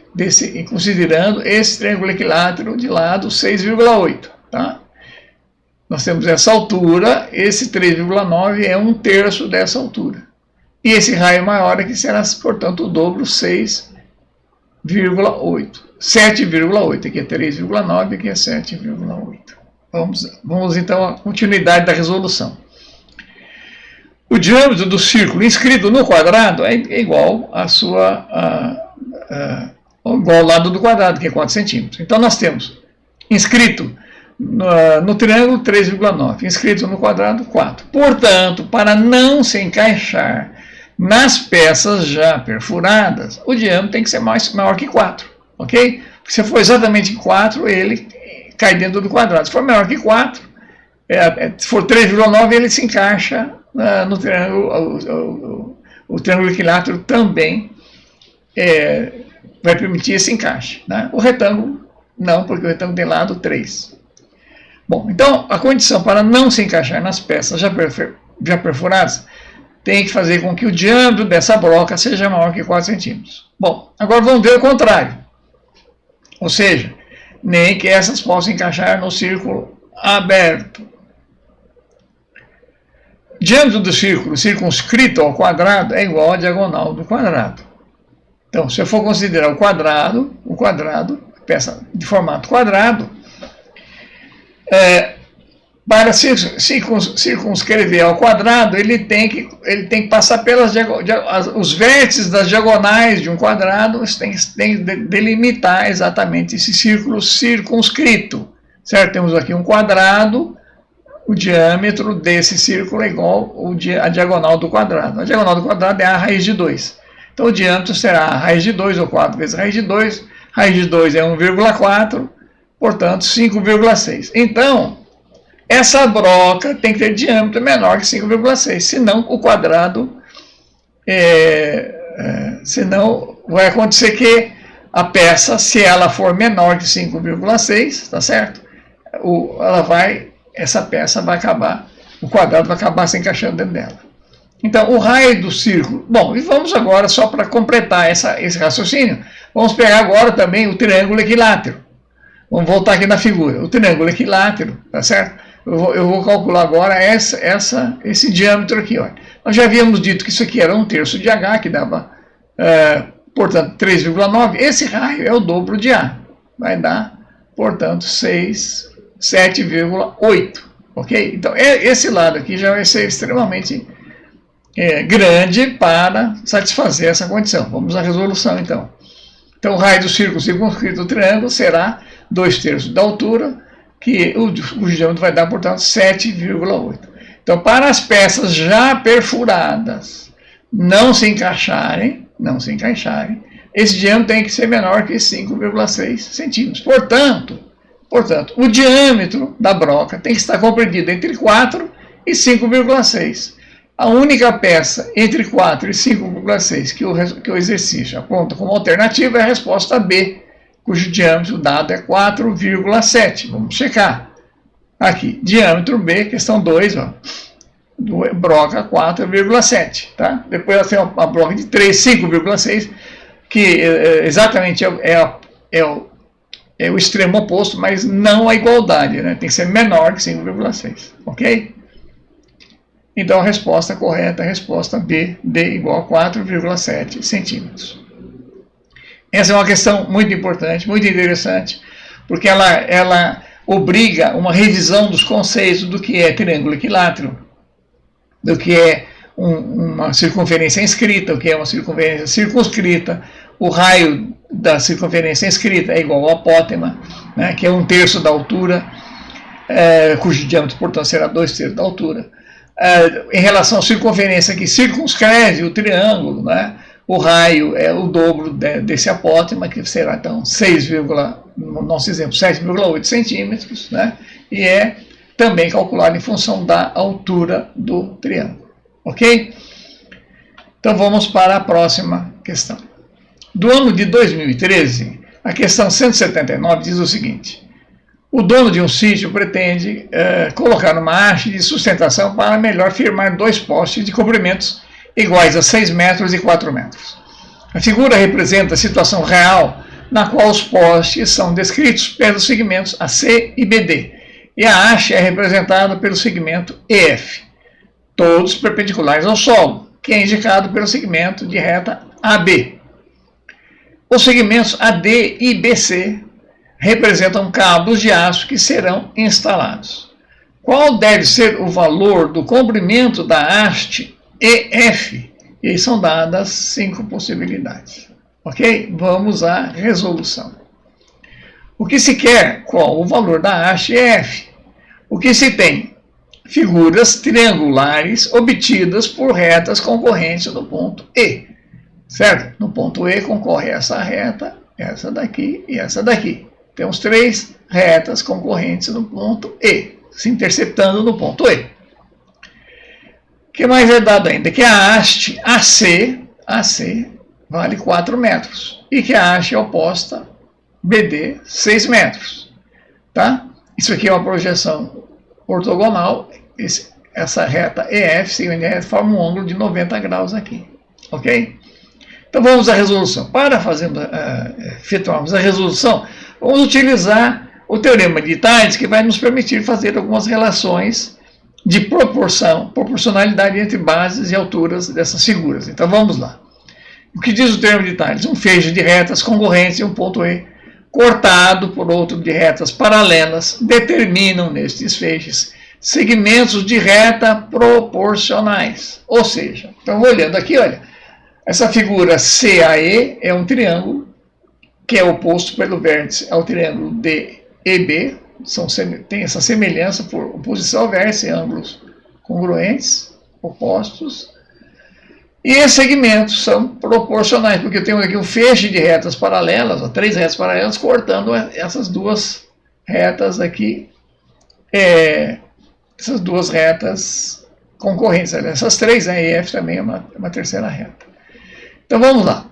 Considerando esse triângulo equilátero de lado 6,8. Tá? Nós temos essa altura, esse 3,9 é 1/3 dessa altura. E esse raio maior aqui será, portanto, o dobro, 6,8. 7,8, aqui é 3,9, aqui é 7,8. Vamos então à continuidade da resolução. O diâmetro do círculo inscrito no quadrado é igual igual ao lado do quadrado, que é 4 centímetros. Então nós temos inscrito no triângulo 3,9, inscrito no quadrado 4. Portanto, para não se encaixar nas peças já perfuradas, o diâmetro tem que ser maior que 4, ok? Porque se for exatamente 4, ele cai dentro do quadrado. Se for menor que 4, se for 3,9, ele se encaixa no triângulo, o triângulo equilátero também vai permitir esse encaixe. Né? O retângulo não, porque o retângulo tem lado 3. Bom, então a condição para não se encaixar nas peças já perfuradas tem que fazer com que o diâmetro dessa broca seja maior que 4 centímetros. Bom, agora vamos ver o contrário. Ou seja, nem que essas possam encaixar no círculo aberto. Diâmetro do círculo circunscrito ao quadrado é igual à diagonal do quadrado. Então, se eu for considerar o quadrado, peça de formato quadrado, para circunscrever ao quadrado, ele tem que passar os vértices das diagonais de um quadrado, tem que delimitar exatamente esse círculo circunscrito. Certo? Temos aqui um quadrado, o diâmetro desse círculo é igual a diagonal do quadrado. A diagonal do quadrado é a raiz de 2. Então, o diâmetro será a raiz de 2, ou 4 vezes raiz de 2. Raiz de 2 é 1,4, portanto, 5,6. Então, essa broca tem que ter diâmetro menor que 5,6, senão o quadrado, senão vai acontecer que a peça, se ela for menor que 5,6, tá certo? Essa peça vai acabar, o quadrado vai acabar se encaixando dentro dela. Então, o raio do círculo... Bom, e vamos agora, só para completar esse raciocínio, vamos pegar agora também o triângulo equilátero. Vamos voltar aqui na figura. O triângulo equilátero, tá certo? Eu vou calcular agora esse diâmetro aqui. Ó. Nós já havíamos dito que isso aqui era 1/3 de H, que dava, portanto, 3,9. Esse raio é o dobro de A. Vai dar, portanto, 7,8. Ok? Então, esse lado aqui já vai ser extremamente grande para satisfazer essa condição. Vamos à resolução, então. Então, o raio do círculo circunscrito do triângulo será 2/3 da altura, que o diâmetro vai dar, portanto, 7,8. Então, para as peças já perfuradas não se encaixarem, esse diâmetro tem que ser menor que 5,6 centímetros. Portanto, o diâmetro da broca tem que estar compreendido entre 4 e 5,6. A única peça entre 4 e 5,6 que o exercício aponta como alternativa é a resposta B, cujo diâmetro dado é 4,7. Vamos checar. Aqui, diâmetro B, questão 2, ó, do broca 4,7. Tá? Depois ela tem uma broca de 3, 5,6, que exatamente é o extremo oposto, mas não a igualdade, né? Tem que ser menor que 5,6, ok? Então a resposta correta é a resposta B, D igual a 4,7 centímetros. Essa é uma questão muito importante, muito interessante, porque ela obriga uma revisão dos conceitos do que é triângulo equilátero, do que é uma circunferência inscrita, o que é uma circunferência circunscrita. O raio da circunferência inscrita é igual ao apótema, né, que é 1/3 da altura, cujo diâmetro, portanto, será 2/3 da altura. Em relação à circunferência que circunscreve o triângulo, né, o raio é o dobro desse apótema, que será, então, 7,8 centímetros, né, e é também calculado em função da altura do triângulo. Ok? Então, vamos para a próxima questão. Do ano de 2013, a questão 179 diz o seguinte: o dono de um sítio pretende colocar uma haste de sustentação para melhor firmar 2 postes de comprimentos iguais a 6 metros e 4 metros. A figura representa a situação real na qual os postes são descritos pelos segmentos AC e BD, e a haste é representada pelo segmento EF, todos perpendiculares ao solo, que é indicado pelo segmento de reta AB. Os segmentos AD e BC representam cabos de aço que serão instalados. Qual deve ser o valor do comprimento da haste EF? E aí são dadas 5 possibilidades. Ok? Vamos à resolução. O que se quer? Qual o valor da haste EF? O que se tem? Figuras triangulares obtidas por retas concorrentes no ponto E. Certo? No ponto E concorre essa reta, essa daqui e essa daqui. Temos 3 retas concorrentes no ponto E, se interceptando no ponto E. O que mais é dado ainda? Que a haste AC vale 4 metros e que a haste oposta, BD, 6 metros. Tá? Isso aqui é uma projeção ortogonal. Essa reta EF, segundo a reta, forma um ângulo de 90 graus aqui. Ok? Então vamos à resolução. Para efetuarmos a resolução, vamos utilizar o teorema de Thales, que vai nos permitir fazer algumas relações de proporcionalidade entre bases e alturas dessas figuras. Então vamos lá. O que diz o teorema de Thales? Um feixe de retas concorrentes em um ponto E, cortado por outro de retas paralelas, determinam nestes feixes segmentos de reta proporcionais. Ou seja, então olhando aqui, olha, essa figura CAE é um triângulo que é oposto pelo vértice ao triângulo DEB, tem essa semelhança por oposição ao vértice, ângulos congruentes, opostos, e esses segmentos são proporcionais, porque temos aqui um feixe de retas paralelas, 3 retas paralelas, cortando essas 2 retas aqui, essas 2 retas concorrentes, essas 3, a EF também é uma terceira reta. Então vamos lá.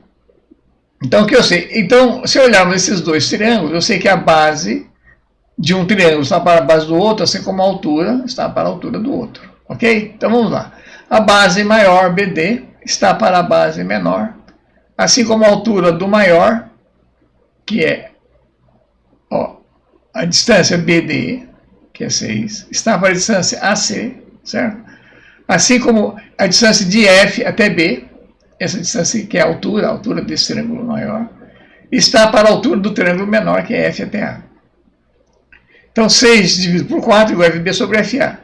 Então o que eu sei? Então, se olharmos esses 2 triângulos, eu sei que a base de um triângulo está para a base do outro, assim como a altura está para a altura do outro. Ok? Então vamos lá. A base maior, BD, está para a base menor, assim como a altura do maior, que é a distância BD, que é 6, está para a distância AC, certo? Assim como a distância de F até B, essa distância que é a altura desse triângulo maior, está para a altura do triângulo menor, que é F até A. Então, 6 dividido por 4 igual a FB sobre FA.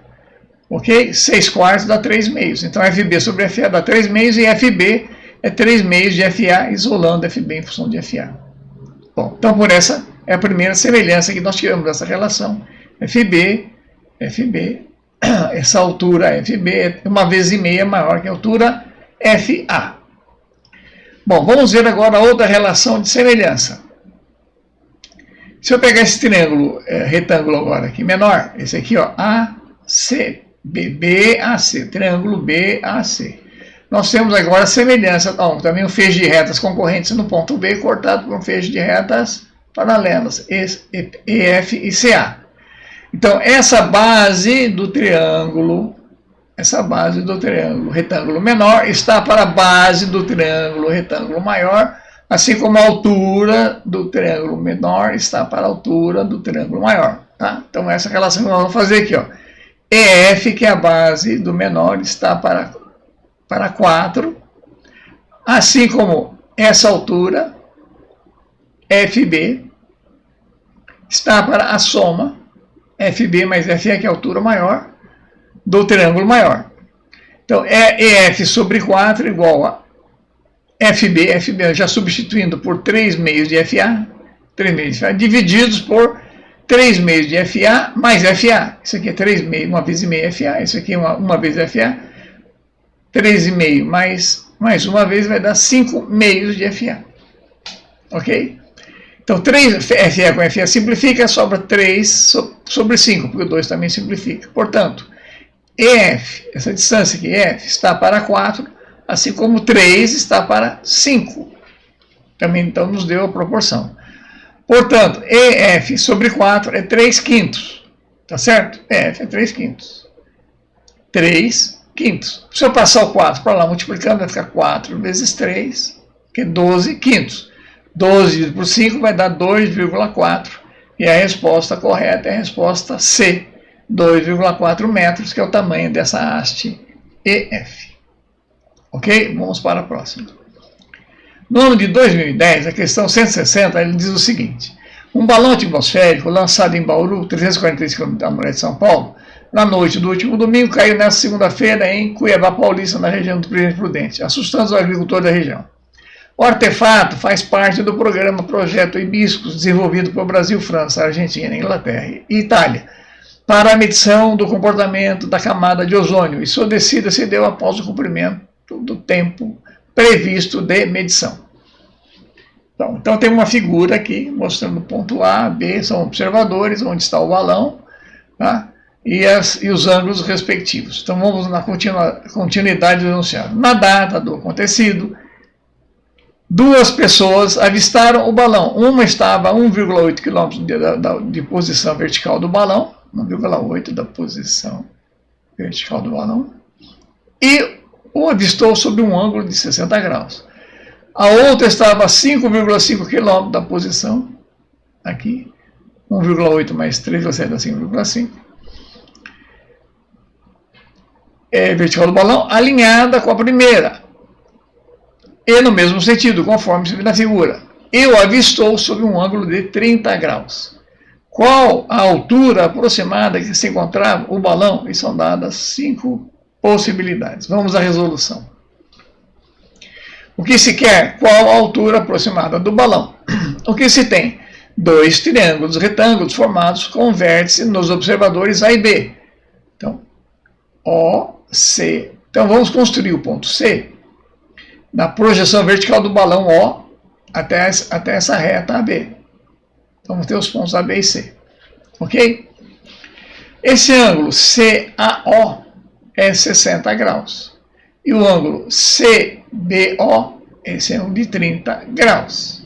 Ok? 6 quartos dá 3 meios. Então, FB sobre FA dá 3 meios e FB é 3 meios de FA, isolando FB em função de FA. Bom, então, por essa é a primeira semelhança que nós tiramos dessa relação. FB, essa altura FB é 1,5 vezes maior que a altura FA. Bom, vamos ver agora outra relação de semelhança. Se eu pegar esse triângulo retângulo agora aqui, menor, esse aqui, ó, AC, BAC, triângulo BAC. Nós temos agora semelhança, também um feixe de retas concorrentes no ponto B, cortado por um feixe de retas paralelas, EF e CA. Então, essa base do triângulo retângulo menor está para a base do triângulo retângulo maior, assim como a altura do triângulo menor está para a altura do triângulo maior. Tá? Então, essa relação que nós vamos fazer aqui, ó. EF, que é a base do menor, está para 4, assim como essa altura, FB, está para a soma, FB mais FE, que é a altura maior, do triângulo maior. Então, EF sobre 4 igual a FB já substituindo por 3 meios de FA, divididos por 3 meios de FA mais FA. Isso aqui é 3 meios, 1 vez e meio FA, isso aqui é 1 vez FA, 3,5 mais 1 vez vai dar 5 meios de FA. Ok? Então, 3 FA com FA simplifica, sobra 3 sobre 5, porque o 2 também simplifica. Portanto, EF, essa distância aqui, EF, está para 4, assim como 3 está para 5. Também, então, nos deu a proporção. Portanto, EF sobre 4 é 3 quintos. Tá certo? EF é 3 quintos. 3 quintos. Se eu passar o 4 para lá multiplicando, vai ficar 4 vezes 3, que é 12 quintos. 12 dividido por 5 vai dar 2,4. E a resposta correta é a resposta C, 2,4 metros, que é o tamanho dessa haste EF. Ok? Vamos para a próxima. No ano de 2010, a questão 160, ele diz o seguinte: um balão atmosférico lançado em Bauru, 343 km da muralha de São Paulo, na noite do último domingo, caiu nesta segunda-feira em Cuiabá Paulista, na região do Presidente Prudente, assustando os agricultores da região. O artefato faz parte do programa Projeto Hibiscus, desenvolvido por Brasil, França, Argentina, Inglaterra e Itália, para a medição do comportamento da camada de ozônio, e sua descida se deu após o cumprimento do tempo previsto de medição. Então tem uma figura aqui mostrando o ponto A, B, são observadores, onde está o balão, tá? E os ângulos respectivos. Então vamos na continuidade do enunciado. Na data do acontecido, 2 pessoas avistaram o balão. Uma estava a 1,8 km de posição vertical do balão, 1,8 da posição vertical do balão, e o avistou sob um ângulo de 60 graus. A outra estava a 5,5 km da posição, aqui, 1,8 mais 3,7 dá 5,5, vertical do balão, alinhada com a primeira, e no mesmo sentido, conforme se vê na figura. E o avistou sob um ângulo de 30 graus. Qual a altura aproximada que se encontrava o balão? E são dadas 5 possibilidades. Vamos à resolução. O que se quer? Qual a altura aproximada do balão? O que se tem? 2 triângulos retângulos formados com vértice nos observadores A e B. Então, O, C. Então, vamos construir o ponto C na projeção vertical do balão O até essa reta AB. Então, vamos ter os pontos A, B e C. Ok? Esse ângulo CAO é 60 graus. E o ângulo CBO, esse é um de 30 graus.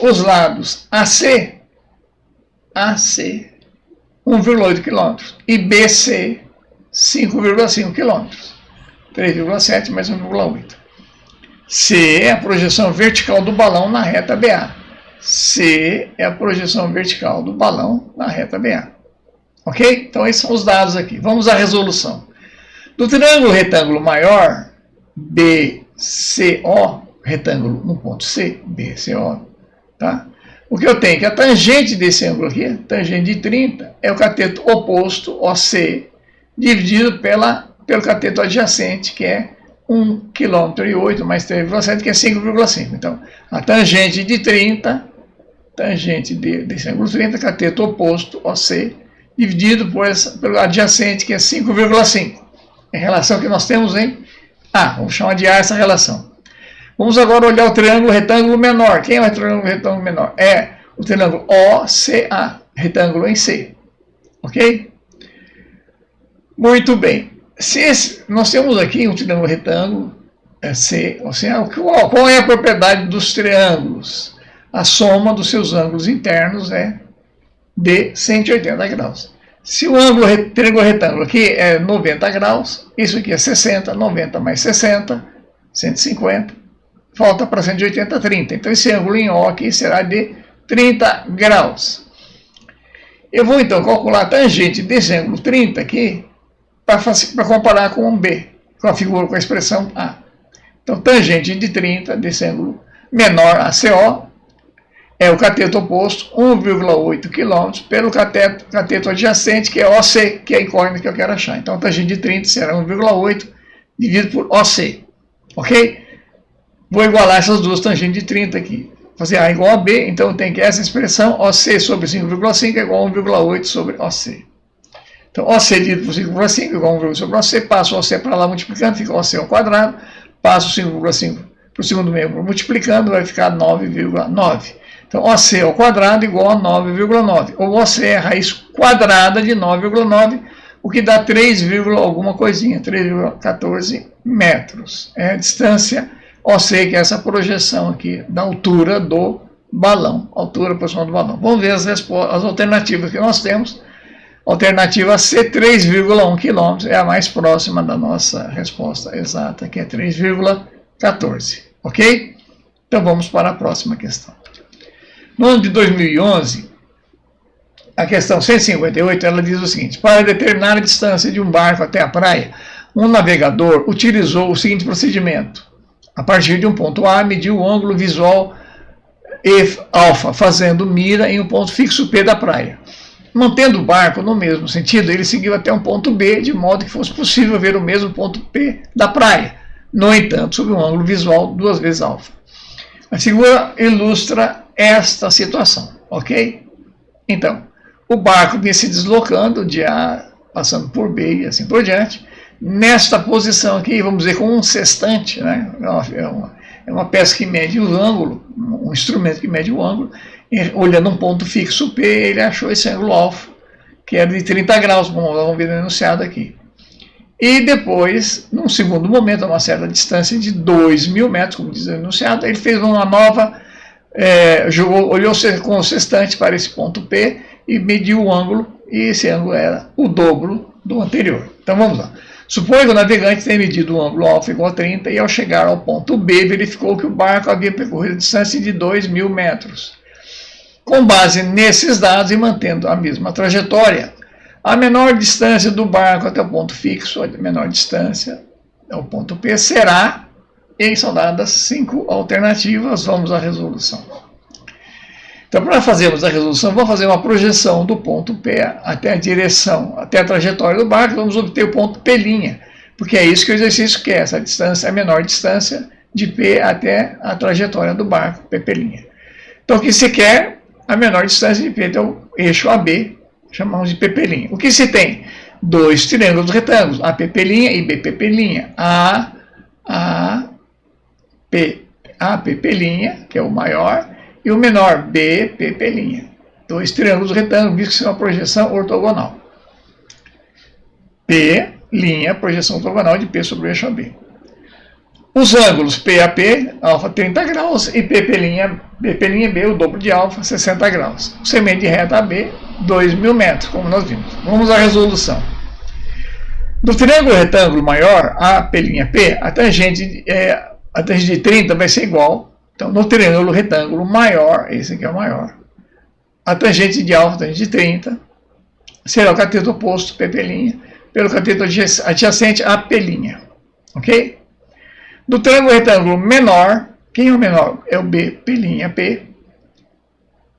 Os lados AC 1,8 km. E BC, 5,5 km. 3,7 mais 1,8. C é a projeção vertical do balão na reta BA. C é a projeção vertical do balão na reta BA. Ok? Então, esses são os dados aqui. Vamos à resolução. Do triângulo retângulo maior, BCO, retângulo no ponto C, BCO, tá? O que eu tenho? Que a tangente desse ângulo aqui, tangente de 30, é o cateto oposto, OC, dividido pelo cateto adjacente, que é 1,8 km mais 3,7, que é 5,5. Então, a tangente de 30, tangente desse ângulo 30, cateto oposto, OC, dividido pelo adjacente, que é 5,5. É a relação que nós temos em A. Vamos chamar de A essa relação. Vamos agora olhar o triângulo retângulo menor. Quem é o triângulo retângulo menor? É o triângulo OCA, retângulo em C. Ok? Muito bem. Nós temos aqui um triângulo retângulo C, OCA. Qual é a propriedade dos triângulos? a soma dos seus ângulos internos é de 180 graus. Se o ângulo triângulo retângulo aqui é 90 graus, isso aqui é 60, 90 mais 60, 150, falta para 180, 30. Então esse ângulo em O aqui será de 30 graus. Eu vou então calcular a tangente desse ângulo 30 aqui para comparar com o B, com a figura, com a expressão A. Então tangente de 30 desse ângulo menor ACO é o cateto oposto, 1,8 km, pelo cateto adjacente, que é OC, que é a incógnita que eu quero achar. Então, a tangente de 30 será 1,8 dividido por OC. Ok? Vou igualar essas duas tangentes de 30 aqui. Fazer A igual a B, então eu tenho que essa expressão, OC sobre 5,5 é igual a 1,8 sobre OC. Então, OC dividido por 5,5 é igual a 1,8 sobre OC, passo o OC para lá multiplicando, fica OC ao quadrado, passo 5,5 para o segundo membro multiplicando, vai ficar 9,9. Então, OC ao quadrado igual a 9,9. Ou OC é a raiz quadrada de 9,9, o que dá 3, alguma coisinha, 3,14 metros. É a distância OC, que é essa projeção aqui da altura do balão, altura proporcional do balão. Vamos ver as alternativas que nós temos. Alternativa C, 3,1 km, é a mais próxima da nossa resposta exata, que é 3,14. Ok? Então, vamos para a próxima questão. No ano de 2011, a questão 158, ela diz o seguinte: para determinar a distância de um barco até a praia, um navegador utilizou o seguinte procedimento. A partir de um ponto A, mediu o ângulo visual alfa, fazendo mira em um ponto fixo P da praia. Mantendo o barco no mesmo sentido, ele seguiu até um ponto B, de modo que fosse possível ver o mesmo ponto P da praia. No entanto, sob um ângulo visual 2 vezes alfa. A figura ilustra esta situação, ok? Então, o barco vinha se deslocando de A, passando por B e assim por diante. Nesta posição aqui, vamos dizer, com um sextante, né? É uma peça que mede o ângulo, um instrumento que mede o ângulo. Olhando um ponto fixo P, ele achou esse ângulo alfa, que era de 30 graus, como vamos ver no enunciado aqui. E depois, num segundo momento, a uma certa distância de 2.000 metros, como diz o enunciado, ele fez uma nova, olhou com o sextante para esse ponto P e mediu o ângulo, e esse ângulo era o dobro do anterior. Então vamos lá. Suponha que o navegante tenha medido o ângulo alfa igual a 30 e ao chegar ao ponto B verificou que o barco havia percorrido a distância de 2.000 metros. Com base nesses dados e mantendo a mesma trajetória, a menor distância do barco até o ponto fixo, a menor distância ao ponto P, será, e são dadas 5 alternativas, vamos à resolução. Então, para fazermos a resolução, vamos fazer uma projeção do ponto P até a direção, até a trajetória do barco, vamos obter o ponto P', porque é isso que o exercício quer, essa distância é a menor distância de P até a trajetória do barco, P'. Então, o que se quer? A menor distância de P até o eixo AB, chamamos de P'. O que se tem? 2 triângulos retângulos, APP' e BPP'. APP', que é o maior, e o menor, BPP'. 2 triângulos retângulos, visto que são uma projeção ortogonal. P', projeção ortogonal de P sobre o eixo AB. Os ângulos PAP, alfa 30 graus, e B'B, o dobro de alfa, 60 graus. O segmento de reta AB, 2.000 metros, como nós vimos. Vamos à resolução. Do triângulo retângulo maior, P', a tangente de 30 vai ser igual. Então, no triângulo retângulo maior, esse aqui é o maior, a tangente de alfa, a tangente de 30, será o cateto oposto, P', pelo cateto adjacente, AP'. Ok? Do triângulo retângulo menor, quem é o menor? É o B'P'.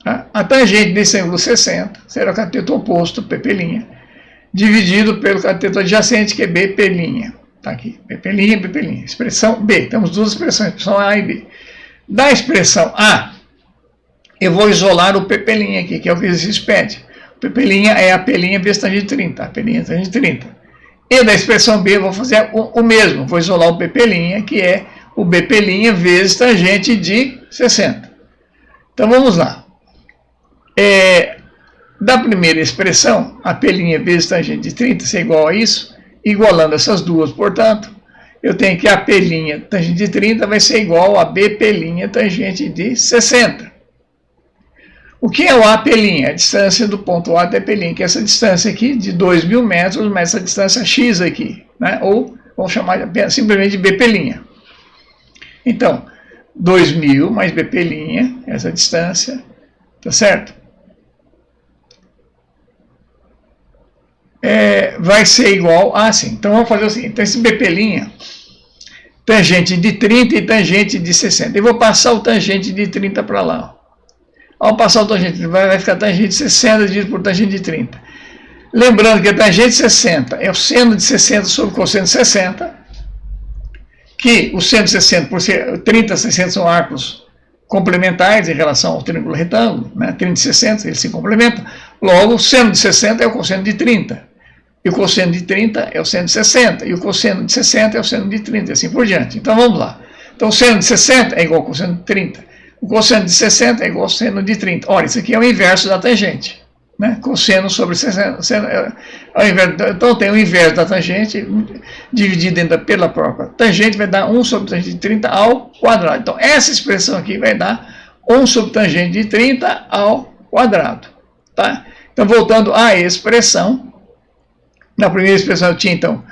Tá? A tangente desse ângulo 60 será o cateto oposto, P', dividido pelo cateto adjacente, que é B'P'. Está aqui, B'P'. Expressão B. Temos duas expressões, expressão A e B. Da expressão A, eu vou isolar o P' aqui, que é o que o exercício pede. O P' é a P' vezes tangente de 30. A P' é tangente de 30. E da expressão B eu vou fazer o mesmo, vou isolar o P', que é o B'P' vezes tangente de 60. Então vamos lá. Da primeira expressão, a P' vezes tangente de 30 é igual a isso, igualando essas duas, portanto, eu tenho que a P' tangente de 30 vai ser igual a B'P' tangente de 60. O que é o AP'? A distância do ponto A até P', que é essa distância aqui de 2.000 metros, mais essa distância X aqui, né? Ou vamos chamar simplesmente de BP'. Então, 2.000 mais BP', essa distância, tá certo? Vai ser igual a assim. Então vamos fazer o seguinte, então esse BP', tangente de 30 e tangente de 60. Eu vou passar o tangente de 30 para lá. Ao passar o tangente, vai ficar tangente de 60 dividido por tangente de 30. Lembrando que a tangente de 60 é o seno de 60 sobre o cosseno de 60, que o seno de 60, por ser 30 e 60 são arcos complementares em relação ao triângulo retângulo, né? 30 e 60, eles se complementam. Logo, o seno de 60 é o cosseno de 30. E o cosseno de 30 é o seno de 60. E o cosseno de 60 é o seno de 30, e assim por diante. Então, vamos lá. Então, o seno de 60 é igual ao cosseno de 30. O cosseno de 60 é igual ao seno de 30. Olha, isso aqui é o inverso da tangente, né? Cosseno sobre 60. Então, tem o inverso da tangente dividido ainda pela própria tangente, vai dar 1 sobre tangente de 30 ao quadrado. Então, essa expressão aqui vai dar 1 sobre tangente de 30 ao quadrado. Tá? Então, voltando à expressão, na primeira expressão eu tinha, então,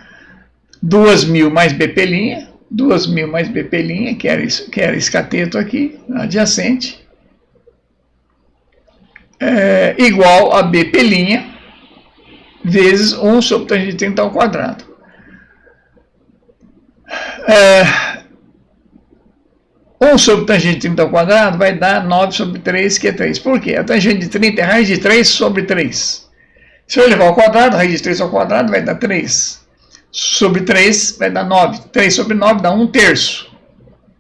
2.000 mais BP', 2.000 mais BP', que era esse cateto aqui, adjacente, igual a BP', vezes 1 sobre tangente de 30 ao quadrado. 1 sobre tangente de 30 ao quadrado vai dar 9 sobre 3, que é 3. Por quê? A tangente de 30 é raiz de 3 sobre 3. Se eu levar ao quadrado, raiz de 3 ao quadrado vai dar 3. Sobre 3 vai dar 9. 3 sobre 9 dá 1/3.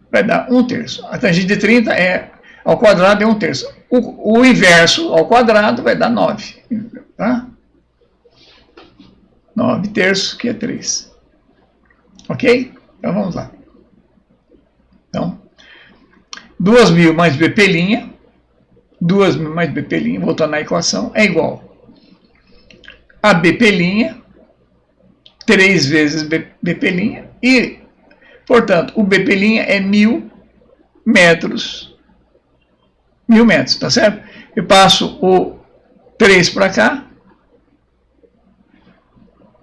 Vai dar 1/3. A tangente de 30 ao quadrado é 1/3. O inverso ao quadrado vai dar 9. Tá? 9/3, que é 3. Ok? Então vamos lá. Então, 2.000 mais BP', 2.000 mais BP', voltando na equação, é igual a BP', 3 vezes BP', e, portanto, o BP' é 1.000 metros. 1.000 metros, tá certo? Eu passo o 3 para cá,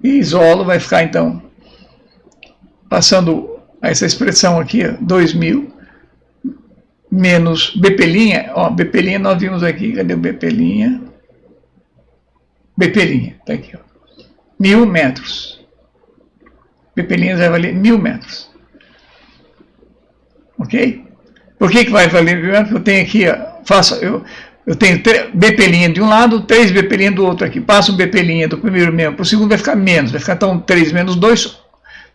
e isolo, vai ficar, então, passando essa expressão aqui, 2.000, menos BP', ó, BP' nós vimos aqui, cadê o BP'? BP', tá aqui, ó, 1.000 metros. BP' vai valer 1.000 metros. Ok? Por que vai valer 1.000 metros? Eu tenho aqui, ó, eu tenho BP' de um lado, 3 BP' do outro aqui. Passo um BP' do primeiro mesmo para o segundo, vai ficar menos. Vai ficar então 3 menos 2,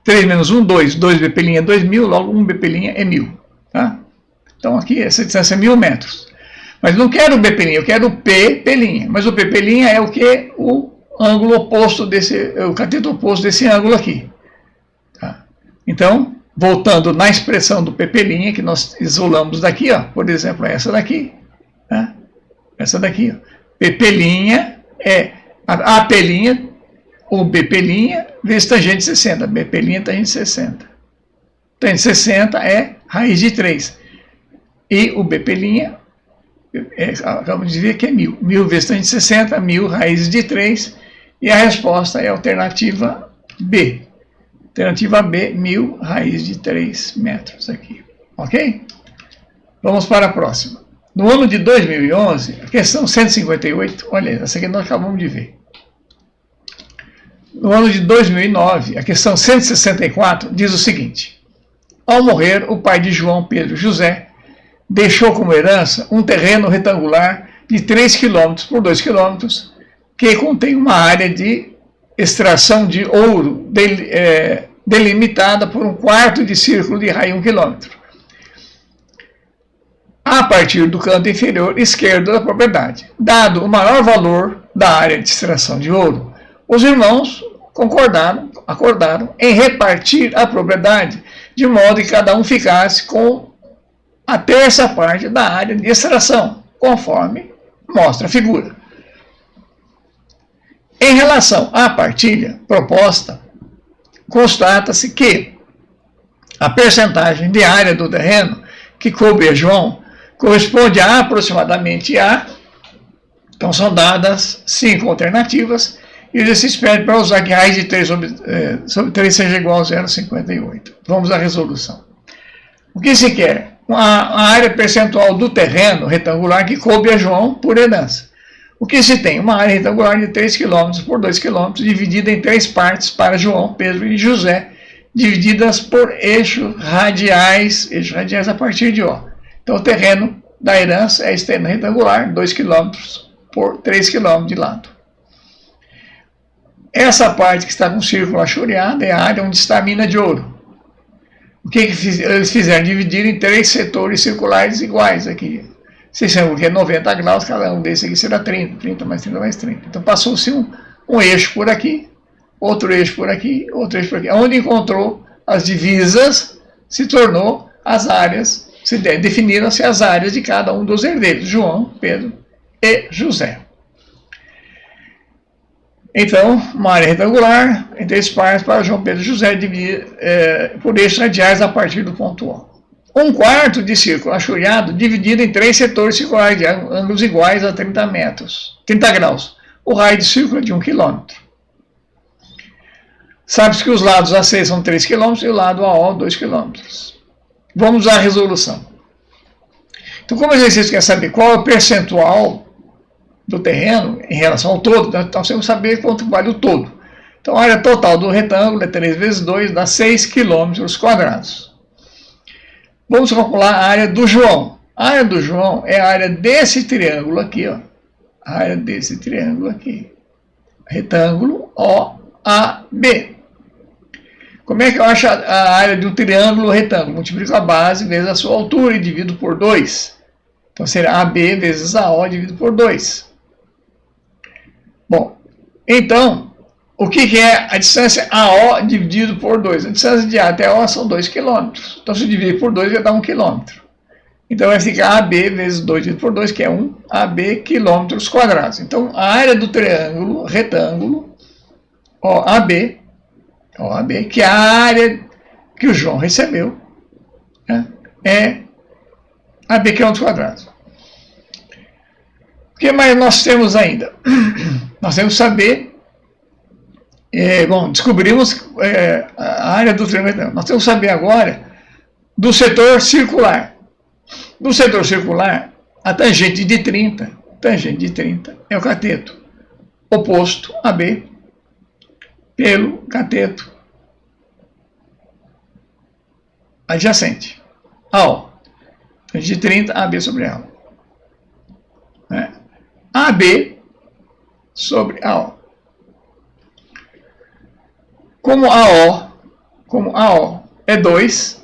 3 menos 1, 2. 2 BP' é 2.000, logo 1 BP' é 1.000. Tá? Então aqui essa distância é 1.000 metros. Mas não quero o BP', eu quero o P'. Mas o P' é o que? O ângulo oposto o cateto oposto desse ângulo aqui. Tá? Então, voltando na expressão do P', que nós isolamos daqui, ó, por exemplo, essa daqui. Tá? Essa daqui, ó. P' é a P', ou BP' vezes tangente de 60. BP' tangente de 60. Tangente de 60 é raiz de 3. E o BP' acabamos de ver que é 1.000. 1.000 vezes tangente de 60, 1.000 raízes de 3. E a resposta é a alternativa B. Alternativa B, 1.000 raiz de 3 metros aqui. Ok? Vamos para a próxima. No ano de 2011, a questão 158, olha, essa aqui nós acabamos de ver. No ano de 2009, a questão 164 diz o seguinte: ao morrer, o pai de João Pedro José deixou como herança um terreno retangular de 3 km por 2 km, que contém uma área de extração de ouro delimitada por 1/4 de círculo de raio 1 km. A partir do canto inferior esquerdo da propriedade. Dado o maior valor da área de extração de ouro, os irmãos acordaram em repartir a propriedade de modo que cada um ficasse com a 1/3 parte da área de extração, conforme mostra a figura. Em relação à partilha proposta, constata-se que a percentagem de área do terreno que coube a João corresponde a aproximadamente a Então são dadas 5 alternativas e o exercício pede para usar que raiz de 3 sobre 3 seja igual a 0,58. Vamos à resolução. O que se quer? A área percentual do terreno retangular que coube a João por herança. O que se tem? Uma área retangular de 3 km por 2 km, dividida em 3 partes para João, Pedro e José, divididas por eixos radiais a partir de O. Então o terreno da herança é esse terreno retangular, 2 km por 3 km de lado. Essa parte que está com o círculo achureado é a área onde está a mina de ouro. O que eles fizeram? Dividir em 3 setores circulares iguais aqui. Vocês sabem que é 90 graus, cada um desses aqui será 30, 30 mais 30 mais 30. Então passou-se um eixo por aqui, outro eixo por aqui, outro eixo por aqui. Onde encontrou as divisas, se tornou as áreas, definiram-se as áreas de cada um dos herdeiros, João, Pedro e José. Então, uma área retangular, em 3 partes para João, Pedro e José, dividida por eixos radiais a partir do ponto O. 1/4 de círculo achureado dividido em 3 setores circulares de ângulos iguais a 30 graus. O raio de círculo é de 1 km. Sabe-se que os lados AC são 3 km e o lado AO 2 km. Vamos à resolução. Então, como o exercício quer saber qual é o percentual do terreno em relação ao todo, nós temos que saber quanto vale o todo. Então, a área total do retângulo é 3 vezes 2, dá 6 km². Vamos calcular a área do João. A área do João é a área desse triângulo aqui, ó. A área desse triângulo aqui. Retângulo OAB. Como é que eu acho a área de um triângulo retângulo? Multiplico a base vezes a sua altura e divido por 2. Então será AB vezes AO dividido por 2. Bom, então, o que é a distância AO dividido por 2? A distância de A até O são 2 km. Então, se dividir por 2, vai dar 1 km. Então, vai ficar AB vezes 2 dividido por 2, que é 1 AB km². Então, a área do triângulo retângulo OAB, que é a área que o João recebeu, né, é AB km². O que mais nós temos ainda? Nós temos que saber... descobrimos a área do triângulo. Nós temos que saber agora do setor circular. Do setor circular, a tangente de 30 é o cateto oposto a B pelo cateto adjacente a O. Tangente de 30, AB sobre AO. AB sobre AO. Como AO é 2,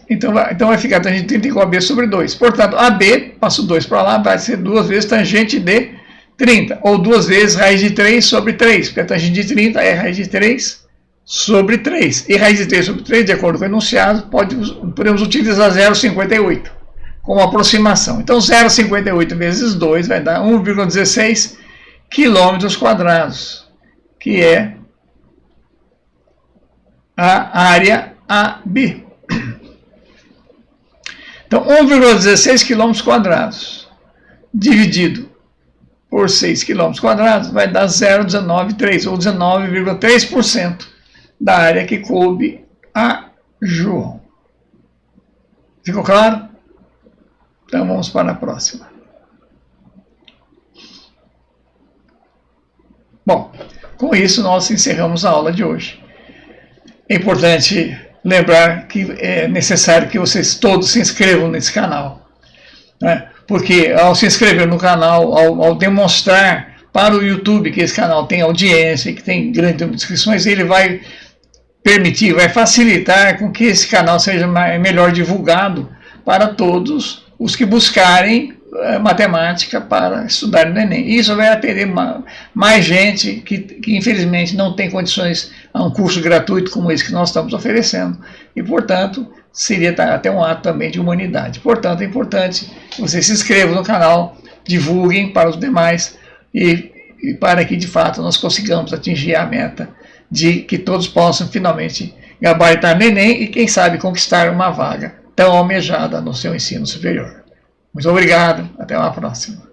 então vai ficar tangente de 30 igual a B sobre 2. Portanto, AB, passo 2 para lá, vai ser 2 vezes tangente de 30, ou 2 vezes raiz de 3 sobre 3, porque a tangente de 30 é raiz de 3 sobre 3. E raiz de 3 sobre 3, de acordo com o enunciado, podemos utilizar 0,58 como aproximação. Então, 0,58 vezes 2 vai dar 1,16 km², que é a área AB. Então, 1,16 km² dividido por 6 km² vai dar 0,193, ou 19,3% da área que coube a João. Ficou claro? Então, vamos para a próxima. Bom, com isso nós encerramos a aula de hoje. É importante lembrar que é necessário que vocês todos se inscrevam nesse canal, né? Porque ao se inscrever no canal, ao demonstrar para o YouTube que esse canal tem audiência, que tem grande número de inscrições, ele vai permitir, vai facilitar com que esse canal seja melhor divulgado para todos os que buscarem matemática para estudar no Enem. Isso vai atender mais gente que infelizmente não tem condições a um curso gratuito como esse que nós estamos oferecendo. E, portanto, seria até um ato também de humanidade. Portanto, é importante que vocês se inscrevam no canal, divulguem para os demais e para que, de fato, nós consigamos atingir a meta de que todos possam finalmente gabaritar no Enem e, quem sabe, conquistar uma vaga tão almejada no seu ensino superior. Muito obrigado, até uma próxima.